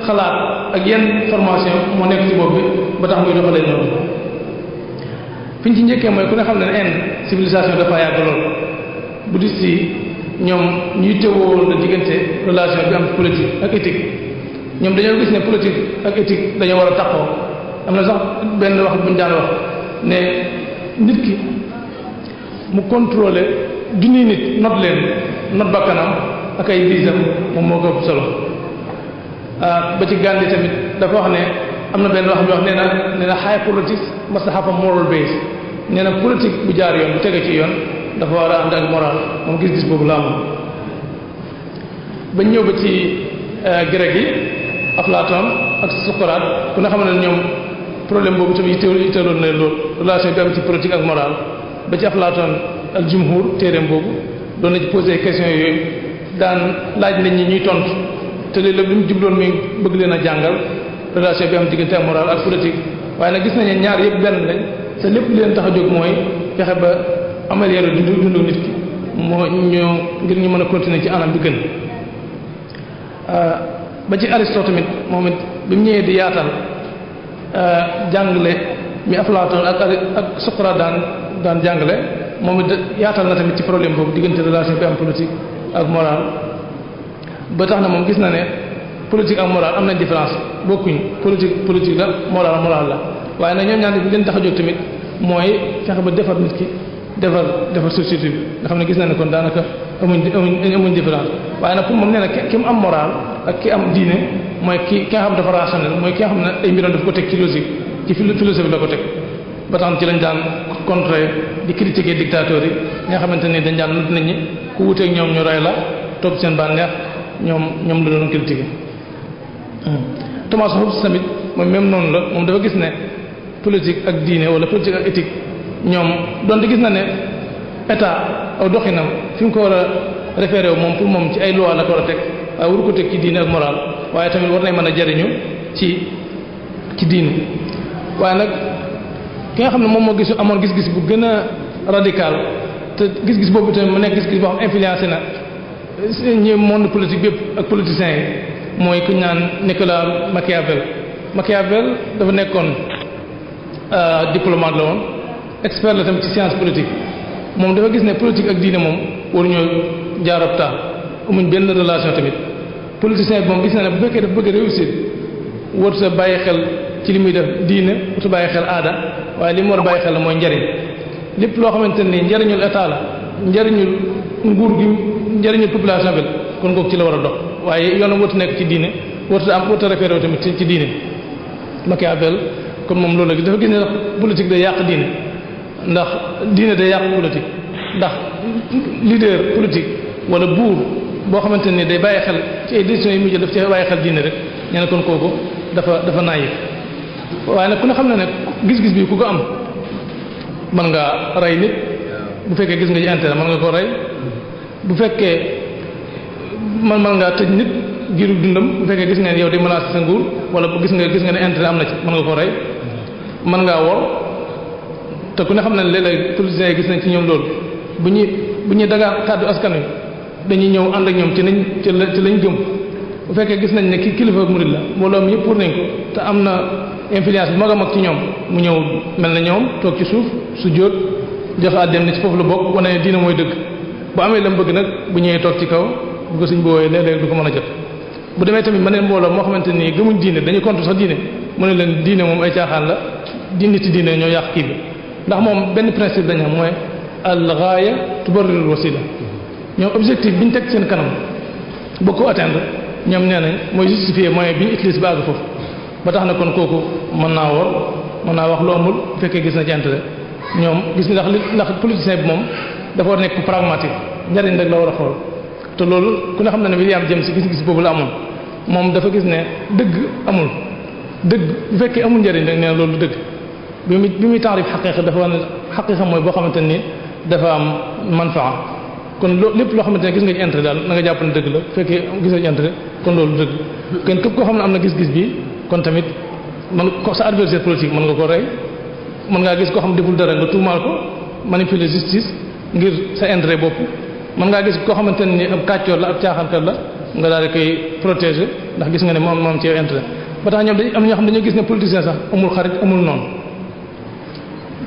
xalaat ak yan formation moo nekk ci bopp bi ba tax muy doxalee noonu fi ñu ci njëkkee mooy ku ne xam ne Inde civilisation dafa yàgg lool bouddhiste yi ñoom ñuy tëwoo la diggante relation bi am politique ak éthique ñoom dañoo gis ne politique ak éthique dañoo war a taxaw am na sax benn wax bu ñu daan wax ne nit ki mu contrôler junniy nit not leen not bakkanam ak ay biisam moom moo ko ëpp solo ba ci Gandhi tamit dafa wax ne am na benn wax bi wax nee na high politics must have a moral base nee na politique bu jaar yoon bu tege ci yoon dafa war a ànd ak moral moom gis-gis boobu la amoon. bañ ñëw ba ci grec yi Aflaton ak Socrate ku ne xam ne ñoom problème boobu tamit yitteeloon na lool relation bi am ci politique ak morale ba ci Aflaton al jumhur téereem boobu doon na ci poser question yooyu daan laaj nit ñi ñuy tontu te léeg-léeg li mu jubloon muy bëgg leen a jàngal relation bi am diggante ak morale ak politique waaye nag gis nañu ñaar yëpp benn lañ te lépp li leen tax a jóg mooy fexe ba améliorer dundu nit ki moo ñoo ngir ñu mën a continuer ci anam bi gën. ba ci Aristote tamit moom it bi mu ñëwee di yaatal jàngale mi Aflaton ak Socrate daan jàngale moom it yaatal na tamit ci problème boobu diggante relation bi am politique ak morale ba tax na moom gis na ne politique ak morale am nañ différence bokkuñ politique la morale la waaye nag ñoom ñaar bi leen tax a jóg tamit mooy fexe ba defar nit ki defar société bi nga xam ne gis na ne kon daanaka amuñ différence waaye nag pour moom nee na ki mu am moral ak ki am diine mooy ki nga xam dafa rationnel mooy ki nga xam ne ay mbiram daf ko teg ci logique ci philosophie la ko teg ba tax na ci lañ daan contrer di critiquer dictateurs yi nga xamante ni dañ daan nit ñi ku wuteeg ñoom ñu rey la topp seen bànneex ñoom la doon critiquer. Thomas Hobbes tamit mooy même noonu la moom dafa gis ne politique ak diine wala politique ak éthique ñoom donte gis na ne état aw doxinam fi mu ko war a référé wu moom pour moom ci ay loi la ko war a teg waaye waru ko teg ci diine ak moral waaye tamit war nañ mën a jariñu ci diine waaye nag ki nga xam ne moom moo amoon gis-gis bu gën a radical te gis-gis boobu tamit mu nekk gis-gis boo xam influencé na ñi monde politique bépp ak politiciens yi mooy ku ñu naan Nicolas Machiavel dafa nekkoon diplomate la woon expert la tamit ci science politique moom dafa gis ne politique ak diine moom waruñoo jaarab taal amuñ benn relation tamit politicien bi moom gis na ne bu fekkee dafa bëgg a réussir warut sa bàyyi xel ci li muy def diine warut a bàyyi xel aada waaye li mu war a bàyyi xel la mooy njariñ lépp loo xamante ni njariñul état la njariñul nguur gi njariñul population bi kon kooku ci la war a dox waaye yoonam warut nekk ci diine warut a référé tamit ci diine Machiavel kon moom loolu la dafa gis ne sax politique day yàq diine ndax diine day yàq politique ndax leader politique wala buur boo xamante ni day bàyyi xel ci ay décisions yi mu jël daf ci bàyyi xel diine rek ñu ne kon kooku dafa naayif waaye nag ku ne xam ne ne gis-gis bi ku ko am mën ngaa rey nit bu fekkee gis nga ci intérêt mën nga ko rey bu fekkee mën ngaa tëj nit giiru dundam bu fekkee gis nga ne yow di menacer sa nguur wala gis nga ne intérêt am na ci mën nga ko rey mën ngaa wor te ku ne xam ne léeg-léeg politiciens yi gis nañ ci ñoom loolu bu ñuy dagaa kàddu askan wi dañuy ñëw ànd ak ñoom ci lañ gëm bu fekkee gis nañ ne ki kilifa murid la mbooloo mi yëpp pour nañ ko te am na influence bu mag a mag ci ñoom mu ñëw mel na ñoom toog ci suuf su jóot jox àddem ne ci foofu la bokk wane ne diina mooy dëgg bu amee la mu bëgg nag bu ñëwee toog ci kaw bu ko suñ boowee léeg-léeg du ko mën a jot bu demee tamit ma ne mbooloo moo xamante ni gëmuñ diine dañuy contre sax diine mu ne leen diine moom ay caaxaan la nit ci diine ñoo yàq kii bi ndax moom benn principe dañu am mooy al gaaya tubarrirul wasila ñoom objectif bi ñu teg seen kanam bëgg ko atteindre ñoom nee nañ mooy justifier moyen bi ñu utilise ba àgg foofu ba tax na kon kooku mën naa wor mën naa wax lu amul bu fekkee gis na ci intérêt ñoom gis ndax politicien bi moom dafa war nekk pragmatique njariñ rek la war a xool te loolu ku ne xam na ne William James gis-gis boobu la amoon moom dafa gis ne dëgg amul dëgg bu fekkee amul njariñ rek nee na loolu dëgg bi muy taarif xaqiiqa dafa wax ne xaqiiqa mooy boo xamante ni dafa am manfaa kon lépp loo xamante ne gis nga ci intérêt daal na nga jàpp ne dëgg la bu fekkee gis nga ci intérêt kon loolu dëgg kenn képp koo xam ne am na gis-gis bi kon tamit man ko sa adversaire politique mën nga ko rey mën ngaa gis koo xam deful dara nga tuumaal ko manipuler justice ngir sa intérêt bopp mën ngaa gis koo xamante ne ni ab kàccoor la ab caaxaankat la nga daal di koy protéger ndax gis nga ne moom ci yow intérêt ba tax ñoom dañu am ñoo xam ne dañoo gis ne politicien sax amul xarit amul noonu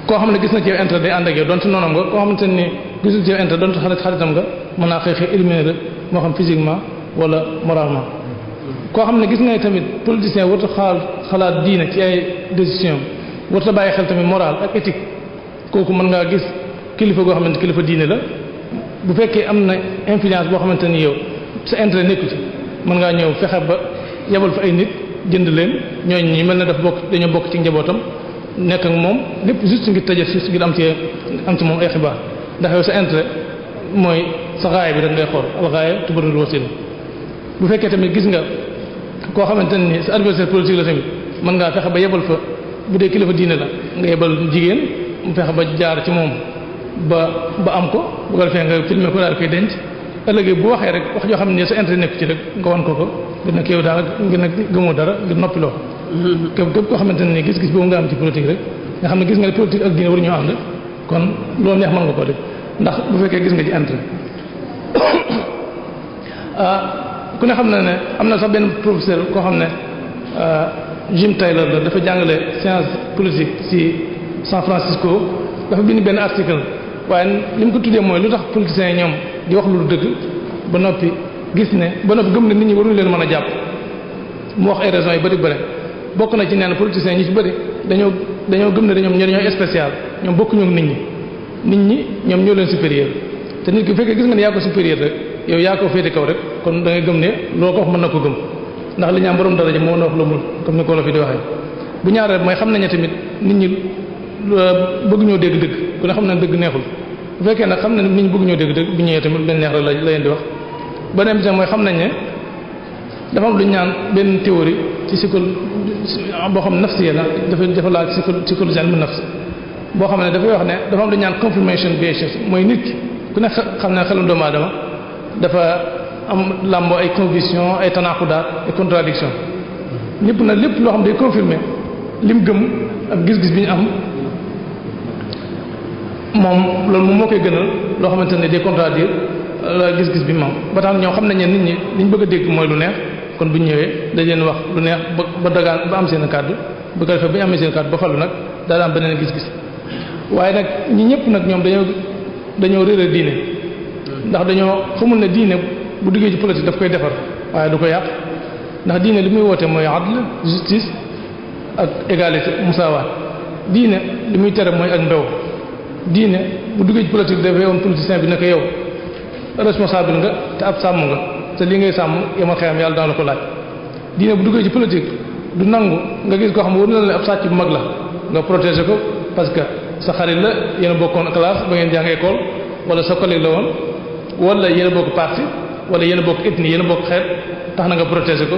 koo xam ne gis na ci yow intérêt day ànd ak yow donte noonam nga koo xamante ni gisul ci yow intérêt donte xaritam nga mën naa xëy éliminer rek moo xam physiquement wala moralement koo xam ne gis nga tamit politicien warut a xalaat diine ci ay décision warut a bàyyi xel tamit moral ak éthique kooku mën ngaa gis kilifa goo xamante kilifa diine la bu fekkee am na influence boo xamante ni yow sa intérêt nekku ci mën ngaa ñëw fexe ba yebal fa ay nit jënd leen ñooñu ñi mel ne dañoo bokk ci njabootam nekk ak moom lépp juste ngir tëjee ngir am ci moom ay xibaar ndax yow sa intérêt mooy sa gaaya bi rek ngay xool al gaaya tubarrul wasila. bu fekkee tamit gis nga koo xamante ne ni sa adversaire politique la tamit mën ngaa fexe ba yebal fa bu dee kilifa diine la nga yebal jigéen mu fexe ba jaar ci moom ba am ko bu ko defee nga filmer ko daal koy denc ëllëgee bu waxee rek wax joo xam ne sa intérêt nekk ci rek nga wan ko ngir nag yow daal ngir nag gëmoo dara ngir noppiloo képp koo xamante ne ni gis-gis boobu nga am ci politique rek nga xam ne gis nga ne politique ak diine waru ñoo ànd kon loolu neex mën nga ko def ndax bu fekkee gis nga ci intérêt ku ne xam na ne am na sax benn professeur koo xam ne Jim Taylor la dafa jàngale science politique ci San Francisco dafa bind benn article waaye li mu ko tuddee mooy lu tax politiciens yi ñoom di wax lu dëgg ba noppi gis ne ba noppi gëm ne nit ñi waruñu leen mën a jàpp mu wax ay raisons yu bëri bëri bokk na ci nee na politiciens ñi ci bëri dañoo gëm ne ñoom ñooy spécial ñoom bokkuñu ak nit ñi ñoom ñoo leen supérieur te nit ki bu fekkee gis nga ne yaa ko supérieur rek yow yaa ko féete kaw rek kon da ngay gëm ne loo ko wax mën na ko gëm ndax li ñu am borom daraja moo na wax la mul comme ni ko la fi di waxee bu ñaareel mooy xam nañu tamit nit ñi bëgg ñoo dégg dëgg ku ne xam na dëgg neexul bu fekkee nag xam na nit ñi bëgg ñoo dégg dëgg bu ñëwee tamit lañ neex rek la leen di wax beneen bi mooy xam nañ ne dafa am lu ñu naan benn théorie ci boo xam nafsiya la dafa laal psychologie ilmu nafs boo xam ne dafay wax ne dafa am lu ñu naan confirmation bias mooy nit ki ku ne xam ne xelum doomu aadama dafa am làmboo ay conviction ay tanaaxudaat ay contradiction ñëpp nag lépp loo xam day confirmer lim gëm ak gis-gis bi ñu am moom loolu moom moo koy gënal loo xamante ne day contradire la gis-gis bi mu am ba tax ñoom xam nañ ne nit ñi liñ bëgg a dégg mooy lu neex kon bu ñu ñëwee dañ leen wax lu neex ba dagaan ba am seen kàddu bu ko defee ba ñu amee seen kàddu ba fallu nag daal am beneen gis-gis waaye nag ñi ñëpp nag ñoom dañoo réere diine ndax dañoo xamul ne diine bu duggee ci politique daf koy defar waaye du ko yàq ndax diine li muy woote mooy adl justice ak égalité musaawaat diine li muy tere mooy ak mbew diine bu duggee ci politique dafay woon politicien bi naka yow responsable nga te ab sàmm nga te li ngay sàmm yamal xeyam yàlla daan la ko laaj diine bu duggee ci politique du nangu nga gis koo xam ne war na la ne ab sàcc bu mag la nga protéger ko parce que sa xarit la yéen a bokkoon classe ba ngeen jàng école wala sa collègue la woon wala yéen a bokk parti wala yéen a bokk ethnie yéen a bokk xeet tax na nga protéger ko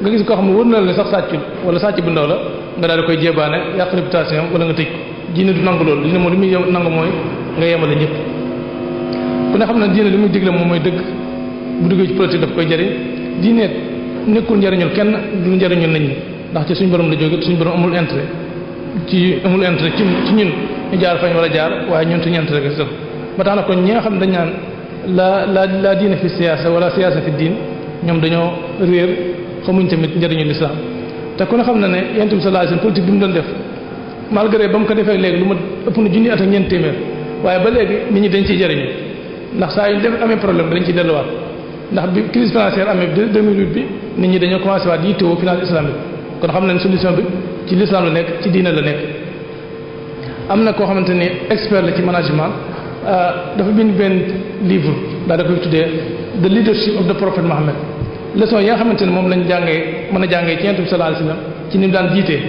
nga gis koo xam ne war na la ne sax sàccul wala sàcc bu ndaw la nga daal di koy jébaane yàq réputation wala nga tëj ko diine du nangu loolu diine moom li muy nangu mooy nga yemale ñëpp ku ne xam ne diine li muy digle moom mooy dëgg bu duggee ci politique daf koy jariñ diine nekkul njariñul kenn du njariñul nit ñi ndax ci suñu borom la jóge suñu borom amul intérêt ci ñun ñu jaar fañ wala jaar waaye ñun suñu intérêt rek ba tax na kon ñi nga xam ne dañ naan la diine fi siyaasa wala siyaasa fi diin ñoom dañoo réer xamuñ tamit njariñu l'islam te ku ne xam na ne yonent bi sallallahu alayhi wasallam politique bi mu doon def malgré ba mu ko defee léegi lu ma ëpp na junni at ak ñeent téeméer waaye ba léegi nit ñi dañ ciy jariñu ndax saa yu def amee problème dañ ciy delluwaat ndax bi crise financière amee 2008 bi nit ñi dañoo commencé waat yittewoo finance islamique kon xam nañ solution bi ci l'islam la nekk ci diine la nekk. am na koo xamante ni expert la ci management dafa bind benn livre daal da koy tuddee the leadership of the prophet Muhammad leçon yi nga xamante ne moom lañ jàngee mën a jàngee ci yonent bi sallallahu alayhi wasallam ci ni mu daan jiitee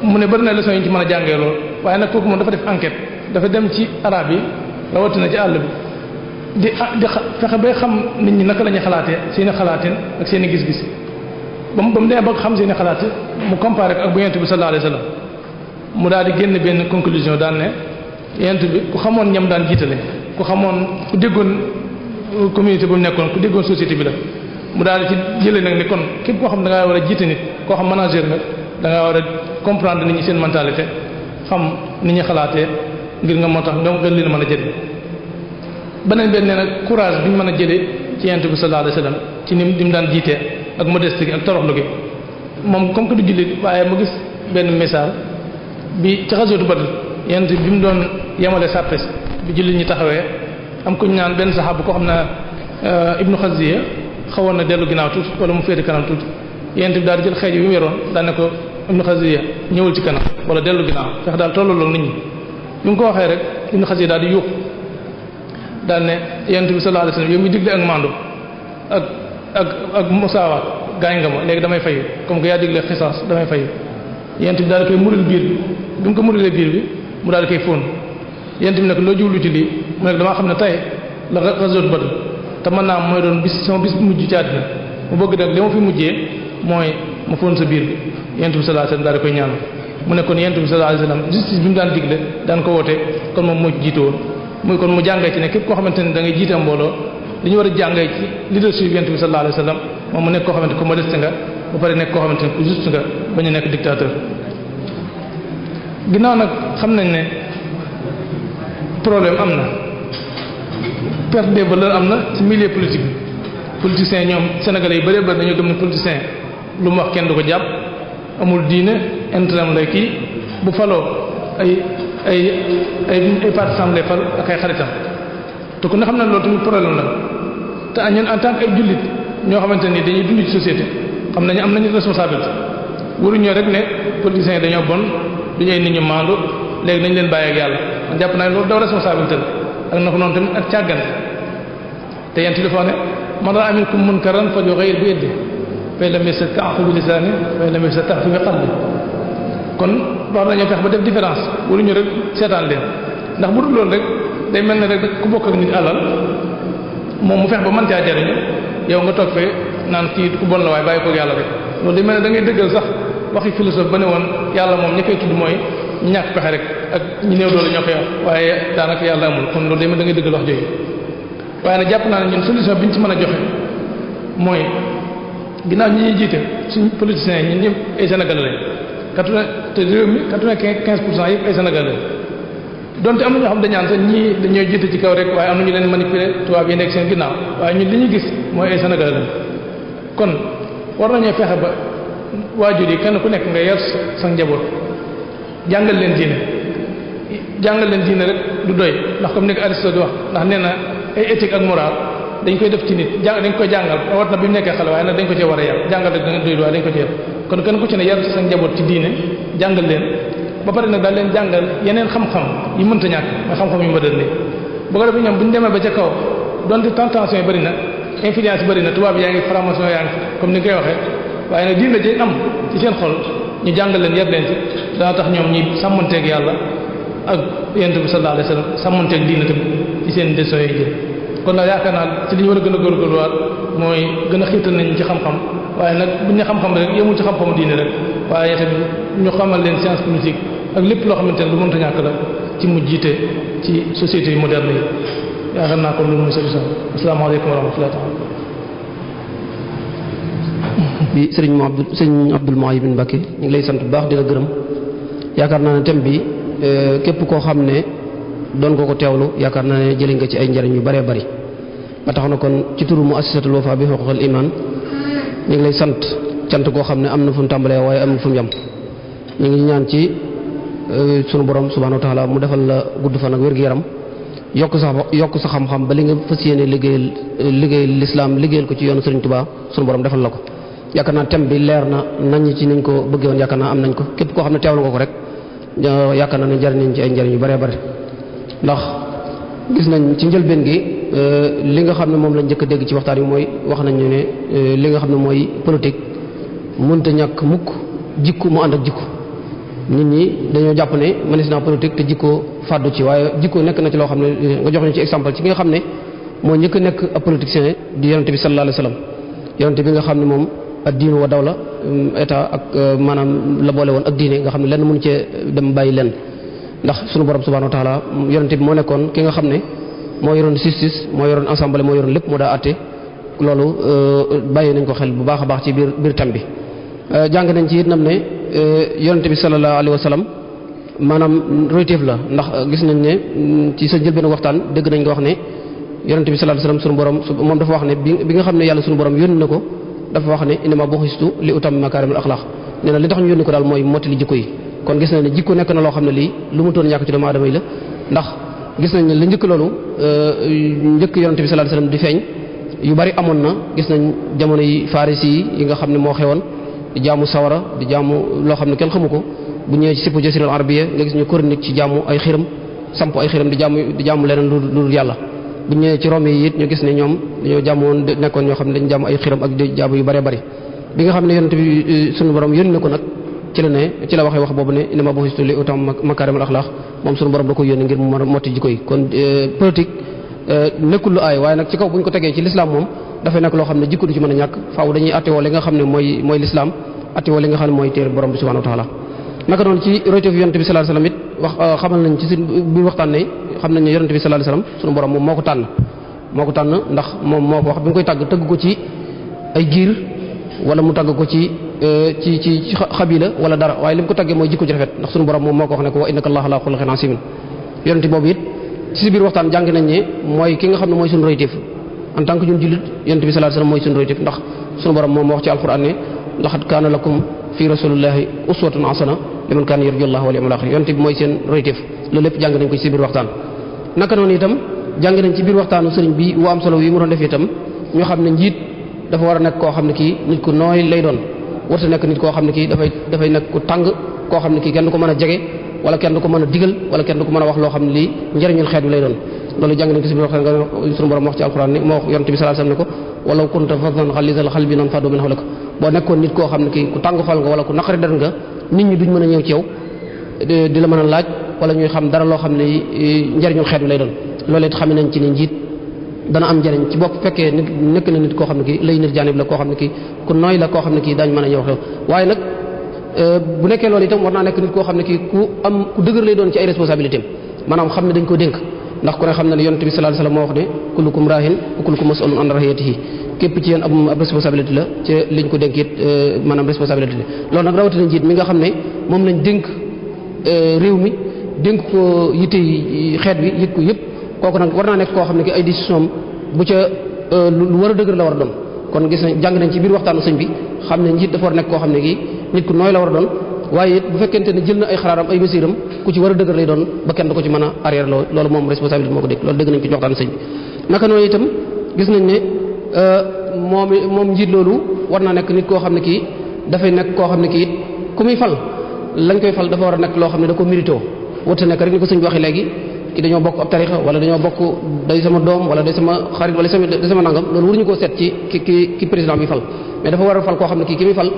mu ne bari na leçon yi ñu ci mën a jàngee lool waaye nag kooku moom dafa def enquête dafa dem ci arab yi rawatina ci àll bi di fexe bay xam nit ñi naka la ñuy xalaatee seen i xalaatin ak seen i gis-gis ba mu demee ba xam seen i xalaat mu comparé ko ak bu yonent bi sallallahu alayhi wasallam mu daal di génn benn conclusion daan ne yonent bi ku xamoon ñam daan jiitale ku xamoon ku déggoon communauté bu mu nekkoon ku déggoon société bi la mu daal di ci jëlee nag ni kon képp koo xam da ngaa war a jiite nit koo xam manager nga da ngaa war a comprendre nit ñi seen mentalité xam nit ñi xalaatee ngir nga moo tax nga gën leen mën a jëriñ beneen benn nee nag courage bi ñu mën a jëlee ci yonent bi sallallahu alayhi wasallam ci ni mu daan jiitee ak modestie gi ak toroxlu gi moom comme que du jullit waaye mu gis benn message bi ci xasootu Badr yonent bi mu doon yemale sàppe bi jullit ñi taxawee am ku ñu naan benn saxaabu koo xam ne Ibnu Xaziya xawoon na dellu ginnaaw tuuti wala mu féete kanam tuuti yonent bi daal di jël xeej bi mu yoroon daan ne ko Ibnu Xaziya ñëwul ci kanam wala dellu ginnaaw fex daal tollaloog nit ñi bi mu ko waxee rek Ibnu Xaziya daal di yuuxu daal ne yonent bi sallallahu alayhi wasallam yow mi digle ak mando ak musaawaat gaañ nga ma léegi damay fayu comme que yaa digle xisaas damay fayu yonent bi daal di koy muril biir bi mu ko murilee biir bi mu daal di koy fóon yent bi nag loo jublu ci lii mu nekk damaa xam ne tey la ghazwat Badr te mën naa mooy doon sama bis mujj ci àddina mu bëgg nag li ma fi mujjee mooy ma foon sa biir bi yent bi sallallahu alayhi wasallam daal di koy ñaan mu ne kon yent bi sallallahu alayhi wasallam justice bi mu daan digle daan ko woote kon moom moo ci jiite woon muy kon mu jàngee ci ne képp koo xamante ne da ngay jiite mbooloo li ñu war a jàngee ci leadership yent bi sallallahu alayhi wasallam moom mu nekk koo xamante ku modeste nga ba pare nekk koo xamante ne ku juste nga bañ a nekk dictateur. ginnaaw nag xam nañ ne problème am na perte des valeurs am na ci milieu politique bi politiciens ñoom sénégalais yi bëree bëri dañoo gëm ne politicien lu mu wax kenn du ko jàpp amul diine intérêt lay kii bu faloo ay partisans lay fal ak ay xaritam te ku ne xam ne loolu tamit problème la te ñun en tant que ay jullit ñoo xamante ni dañuy dund ci société xam nañu am nañu responsabilité waruñoo rek ne politiciens yi dañoo bon du ñuy nit ñu maandu léegi nañ leen bàyyi ak yàlla man jàpp naa loolu daw responsabilité la ak na ko noonu tamit ak càggante te yent li foo ne man ra'a minkum munkaran falyughayyirhu bi yadihi fa in lam yastati' fa bi lisanihi fa in lam yastati' fa bi qalbihi kon war nañoo fex ba def différence waruñu rek seetaan leen ndax bu dul loolu rek day mel ne rek ku bokk ak nit alal moom mu fex ba mën caa jariñu yow nga toog fee naan kii ku bon la waaye bàyyi ko yàlla rek loolu day mel ne da ngay dëggal sax waxi philosophe ba ne woon yàlla moom ñi koy tudd mooy ñu ñàkk pexe rek ak ñu néew doole ñoo koy wax waaye daanaka yàlla amul kon loolu day mel da ngay dëggal wax jooju waaye nag jàpp naa ne ñun solution bi ñu ci mën a joxe mooy ginnaaw ñi ñuy jiite suñ politiciens yi ñun ñëpp ay sénégalais lañ te réew mi 95% yëpp ay sénégalais lañ donte am na ñoo xam dañaan sax ñii dañoo jiite ci kaw rek waaye am na ñu leen manipuler tubaab yi nekk seen ginnaaw waaye ñun li ñu gis mooy ay sénégalais lañ kon war nañoo fexe ba waajur yi kenn ku nekk nga yar sa njaboot jàngal leen diine rek du doy ndax comme ni ko Aristote di wax ndax nee na ay éthique ak morale dañ koy def ci nit dañ koy jàngal wat na bi mu nekkee xale waaye nag dañ ko cee war a yar jàngal rek da doy waaye dañ ko ci yar kon kenn ku ci ne yar sa njaboot ci diine jàngal leen ba pare nag daal leen jàngal yeneen xam-xam yi mënta ñàkk mooy xam-xam yu moderne bu ko defee ñoom bu ñu demee ba ca kaw donte tentation yi bëri na influence yi bëri na tubaab yaa ngi franc-maçon yaa ngi comme ni nga koy waxee waaye nag diine ji am ci seen xol ñu jàngal leen yar leen ci dana tax ñoom ñi sàmmanteeg yàlla ak yonent bi sallallahu alayhi wasallam sàmmanteeg diine tamit ci seen décisions yi jël kon nag yaakaar naa ci li ñu war a gën a góorgóorluwaat mooy gën a xiital nañ ci xam-xam waaye nag bu ñu xam-xam rek yemul ci xam-xamu diine rek waaye tamit ñu xamal leen science politique ak lépp loo xamante ne lu mënta ñàkk la ci mu jiite ci sociétés yu moderne yi yaakaar naa kon loolu mooy solution asalaamaaleykum wa rahmatullahi taala bi sëriñ Abdul Muhaymin Mbacké ñu ngi lay sant bu baax di la gërëm yaakaar naa ne thème bi képp koo xam ne doon ko teewlu yaakaar naa ne jëli nga ci ay njariñ yu bëree bëri ba tax na kon ci turu muassasatul Wafa bi huquqil iman ñu ngi lay sant cant koo xam ne am na fu mu tàmbalee waaye am na fu mu yam ñu ngi ñaan ci sunu borom subhanahu wa taala mu defal la gudd fan ak wér-gu-yaram yokk sa xam-xam ba li nga fas yéene liggéeyal lislaam liggéeyal ko ci yoonu Sëriñ Tuubaa sunu borom defal la ko yaakaar naa thème bi leer na nañ ci niñ ko bëggee woon yaakaar naa am nañ ko képp koo xam ne teewlu nga ko rek yaakaar naa ne njariñ nañ ci ay njariñ yu bëree bëri ndax gis nañ ci njëlbeen gi li nga xam ne moom lañ njëkk a dégg ci waxtaan yi mooy wax nañ ñu ne li nga xam ne mooy politique mënta ñàkk mukk jikko mu ànd ak jikko nit ñi dañoo jàpp ne mënees naa politique te jikko fàddu ci waaye jikko nekk na ci loo xam ne nga jox ñu ci exemple ci ki nga xam ne moo njëkk a nekk ab politicien di yonente bi sallallahu alayhi wasallam yonente bi nga xam ne moom ak diinu wa dawla état ak maanaam la boole woon ak diine nga xam ne lenn mënu cee dem bàyyi lenn ndax sunu borom subhanahu wa taala yonente bi moo nekkoon ki nga xam ne moo yoroon justice moo yoroon assemblée moo yoroon lépp moo daa àtte loolu bàyyi nañ ko xel bu baax a baax ci biir tam bi jàng nañ ci it nam ne yonente bi sallallahu alayhi wa sallam maanaam royteef la ndax gis nañ ne ci sa jëlbeen waxtaan dégg nañ nga wax ne yonente bi sallallahu alayhi wa sallam sunu borom moom dafa wax ne bi nga xam ne yàlla sunu borom yónni na ko dafa wax ne innama buxistu li utammima makaarimul axlaaq nee na li tax ñu yónni ko daal mooy mottali jikko yi kon gis nañ ne jikko nekk na loo xam ne lii lu mu toon ñàkk ci doomu aadama yi la ndax gis nañ ne li njëkk loolu njëkk yonente bi sallallahu alayhi wa sallam di feeñ yu bari amoon na gis nañ jamono yi farisi yi nga xam ne moo xewoon di jaamu sawara di jaamu loo xam ne kenn xamu ko bu ñëwee ci sipp jasiral arabiya nga gis ñu chronique ci jaamu ay xiram samp ay xiram di jaamu leneen lu dul yàlla bu ñëwee ci Rome yi it ñu gis ne ñoom dañoo jaamoon nekkoon ñoo xam ne dañu jaamu ay xiram ak di jaamu yu bëree bëri bi nga xam ne yonent bi sunu borom yónni na ko nag ci la ne ci la waxee wax boobu ne innama bu'istu li utammima makaarimal axlaaq moom suñu borom da ko yónni ngir mu mën a motti jikko yi kon politique nekkul lu aay waaye nag ci kaw bu ñu ko tegee ci l'islam moom dafay nekk loo xam ne jikko du ci mën a ñàkk faaw dañuy attewoo li nga xam ne mooy l'islam attewoo li nga xam ne mooy téere borom bi subhanahu wa ta'ala naka noonu ci royteef yonent bi sallallahu alayhi wasallam it wax xamal nañ ci biir waxtaan ne xam nañ ne yonent bi sallallahu alayhi wasallam suñu borom moom moo ko tànn ndax moom moo ko wax bi nga koy tëgg ko ci ay giir wala mu tàgg ko ci xabila wala dara waaye li mu ko tàggee mooy jikko ji rafet ndax suñu borom moom moo ko wax ne ko wa innaka allaha la xuluqin asimin yonent boobu it ci biir waxtaan jàng nañ ne mooy ki nga xam ne mooy suñu royteef en tant que ñun jullit yonent bi sallallahu alayhi wasallam mooy suñu royteef ndax suñu borom moom moo wax ci alquran ne laqad kaana lakum fi rasulillahi uswatun hasana liman kaana yarju allaha wal yawmal akhir yonent bi mooy seen royteef loolu lépp jàng nañ ko ci biir waxtaan naka noonu itam jàng nañ ci biir waxtaanu sëriñ bi wu am solo yi mu doon def itam ñu xam ne njiit dafa war a nekk koo xam ne kii nit ku nooy lay doon warta nekk nit koo xam ne kii dafay nekk ku tàng koo xam ne kii kenn du ko mën a jege wala kenn du ko mën a digal wala kenn du ko mën a wax loo xam ne lii njëriñul xeet bi lay doon loolu jàng nañ ko ci biir waxtaan nga suñu borom wax ci alxuraan ni moo wax yonent bi sallallahu alayhi wasallam ne ko walaw kunta faddan ghalizal qalbi lanfaddu min hawlik boo nekkoon nit koo xam ne kii ku tàng xol nga wala ku naqari der nga nit ñi duñ mën a ñëw ci yow di la mën a laaj wala ñuy xam dara loo xam ne njëriñul xeet bi lay doon loolu it xam nañ ci ne njiit dana am njëriñ ci bopp fekkee nekk na nit koo xam ne kii lay nit jaanib la koo xam ne kii ku nooy la koo xam ne kii daañu mën a ñëw xew waaye nag bu nekkee loolu itam war naa nekk nit koo xam ne kii ku dëgër lay doon ci ay responsabilité maanaam xam ne dañ ko dénk ndax ku ne xam ne ne yonent bi sallallahu alayhi wasallam moo wax ne kullukum raahin wa kullukum mas'ulun an rahiyatihi képp ci yéen ab responsabilité la ci liñ ko dénk it maanaam responsabilité la loolu nag rawatina njiit mi nga xam ne moom lañ dénk réew mi dénk ko yitte xeet bi yit ko yëpp kooku nag war naa nekk koo xam ne ki ay décision bu ca lu war a dëgër la war a doon kon gis nañ jàng nañ ci biir waxtaanu sëñ bi xam ne njiit dafa war a nekk koo xam ne kii nit ku nooy la war a doon waaye it bu fekkente ne jël na ay xalaatam ay masiram ku ci war a dëgër lay doon ba kenn du ko ci mën a arrière loolu moom responsabilité moo ko dégg loolu dégg nañ ko ci waxtaanu sëñ bi naka noonu itam gis nañ ne moom njiit loolu war naa nekk nit koo xam ne kii dafay nekk koo xam ne kii ku muy fal lañ koy fal dafa war a nekk loo xam ne da ko mérito wute nekk rek ni ko sëñ bi waxee léegi ki dañoo bokk ab tarixa wala dañoo bokk day sama doom wala day sama xarit wala day sama nangam loolu waruñu koo seet ci ki président bi fal mais dafa war a fal koo xam ne kii ki muy fal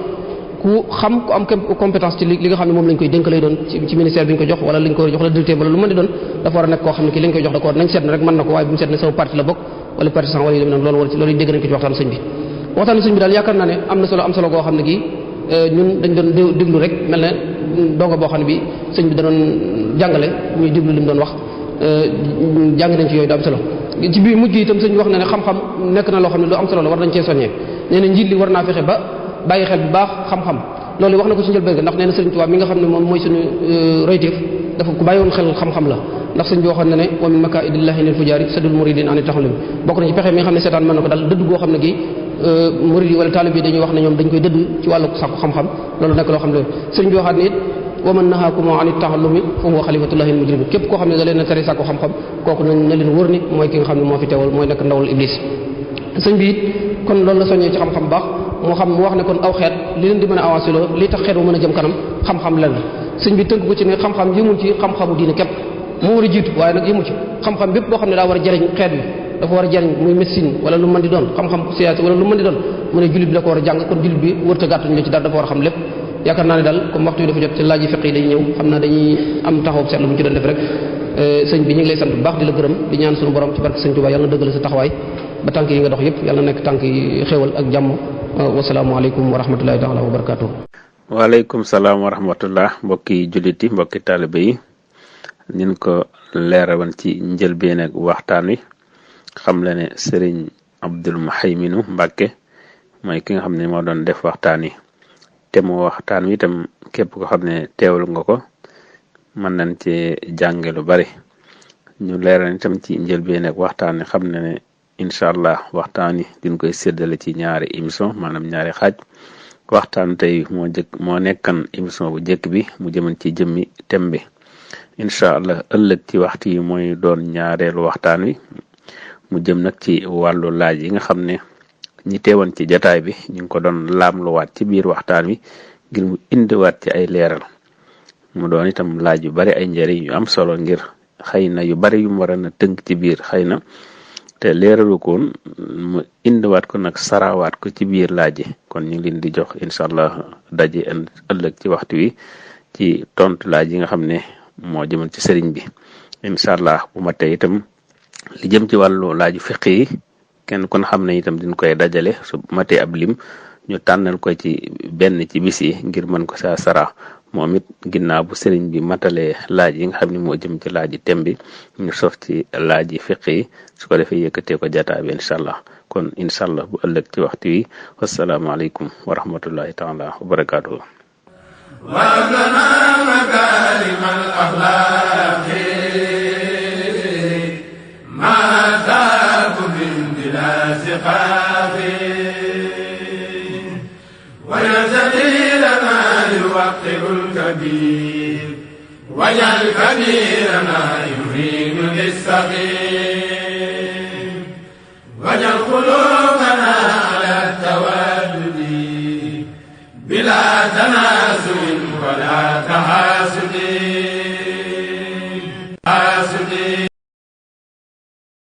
ku xam ku am compétence ci li nga xam ne moom lañ koy dénk lay doon ci ministère bi ñu ko jox wala liñ ko jox la directeur wala lu mën di doon dafa war a nekk koo xam ne kii lañ koy jox da ko war nañ seet ne rek mën na ko waaye bu ñu seet ne sama parti la bokk wala partisan wala yu demee noonu loolu dégg nañ ko ci waxtaanu sëñ bi waxtaanu sëñ bi daal yaakaar naa ne am solo goo xam ne kii ñun dañ doon déglu rek mel ne dongo boo xam ne bi sëñ bi da doon jàngale ñuy déglu li mu doon wax jàng nañ ci yooyu da am solo ci biir mujj gi itam sëñ bi wax na ne xam-xam nekk na loo xam ne lu am solo la war nañ cee soññee nee na njiit li war naa fexe ba bàyyi xel bu baax xam-xam loolu wax na ko ci njëlbéen ndax nee na sëriñ Tuubaa mi nga xam ne moom mooy suñu royteef dafa ku bàyyi woon xel xam-xam la ndax sëñ bi waxoon na ne wa min makaidillahi lil fujaari sadul muridin an taxalim bokk na ci pexe mi nga xam ne seetaan mën na ko daal dëdd goo xam ne gi murid yi wala taalib yi dañuy wax ne ñoom dañ koy dëdd ci wàllu sàkku xam-xam loolu nekk loo xam ne sëriñ bi waxaat ne it wa man nahaakum an taxallumi fa huwa xalifatullahi al mujrim képp koo xam ne da leen a tere sàkku xam-xam kooku na leen wóor ni mooy ki nga xam ne moo fi teewal mooy nekk ndawal iblis sëñ bi it kon loolu la soññee ci xam-xam baax mu wax ne kon aw xeet li leen di mën a avancé loo li tax xeet bu mën a jëm kanam xam-xam lan la sëñ bi tënk ko ci ne xam-xam yëmul ci xam-xamu diine képp moo war a jiitu waaye nag yëmu ci xam-xam bépp boo xam ne daa war a jëriñ xeet bi dafa war a jëriñ muy médecine wala lu mën di doon xam-xam siyaasa wala lu mën di doon mu ne jullit bi da ko war a jàng kon jullit bi wërta gàttuñu la ci dara dafa war a xam lépp yaakaar naa ne daal comme waxtu yi dafa jot ci laaj yi fiq yi day ñëw xam naa dañuy am taxaw seetlu bu ñu ci doon def rek sëñ bi ñu ngi lay sant bu baax di la gërëm di ñaan suñu borom ci barke sëñ Tuubaa yàlla na dëggal sa taxawaay ba tànk yi nga dox yëpp yàlla na nekk tànk yi xéewal ak jàmm wasalaamualeykum wa rahmatullahi taala wa barakatuh waaleykum salaam wa rahmatullah mbokki jullit yi mbokki taalibe yi nin ko leerawan ci njëlbeen ak waxtaan wi xam la ne sëriñ Abdul Muhayminu Mbàkke mooy ki nga xam ne moo doon def waxtaan wi te moo waxtaan wi itam képp ko xam ne teewlu nga ko mën nañ ci jànge lu bari ñu leeral itam ci njëlbeen ak waxtaan wi xam ne ne incha allah waxtaan wi diñ koy séddale ci ñaari émission maanaam ñaari xaaj waxtaan tey moo nekkan émission bu njëkk bi mu jëman ci jëmmi thème bi incha allah ëllëg ci waxtu yi mooy doon ñaareelu waxtaan wi mu jëm nag ci wàllu laaj yi nga xam ne ñi teewoon ci jataay bi ñu ngi ko doon laamluwaat ci biir waxtaan wi ngir mu indiwaat ci ay leeral mu doon itam laaj yu bari ay njëriñ yu am solo ngir xëy na yu bari yu mu war a tënk ci biir xëy na te leeralu koon mu indiwaat ko nag sarawaat ko ci biir laaj yi kon ñu ngi leen di jox incha allah daje ëllëg ci waxtu wi ci tontu laaj yi nga xam ne moo jëmal ci sëriñ bi incha allah bu ma tey itam li jëm ci wàllu laaju fiq yi kenn kon xam ne itam diñ koy dajale su matee ab lim ñu tànnal ko ci benn ci bis yi ngir mën ko saa sara moom it ginnaaw bu sëriñ bi matalee laaj yi nga xam ne moo jëm ci laaj yi tem bi ñu sof ci laaj yi fiq yi su ko defee yëkkatee ko jataa bi incha allah kon incha allah bu ëllëg ci waxtu wi wasalaamaaleykum wa rahmatullahi taala wa barakaatuhu وَلَنَا مَكَارِمَ الْأَخْلَاقِ مَا ذَاكُ مِنْ بِلَا سِقَاقِ وَيَزَدِي لَنَا يُوَقِّرُ الْكَبِيرَ وَاجْعَلْ كَبِيرَنَا يُعِينُ لِلصَّغِيرِ وَاجْعَلْ قُلُوبَنَا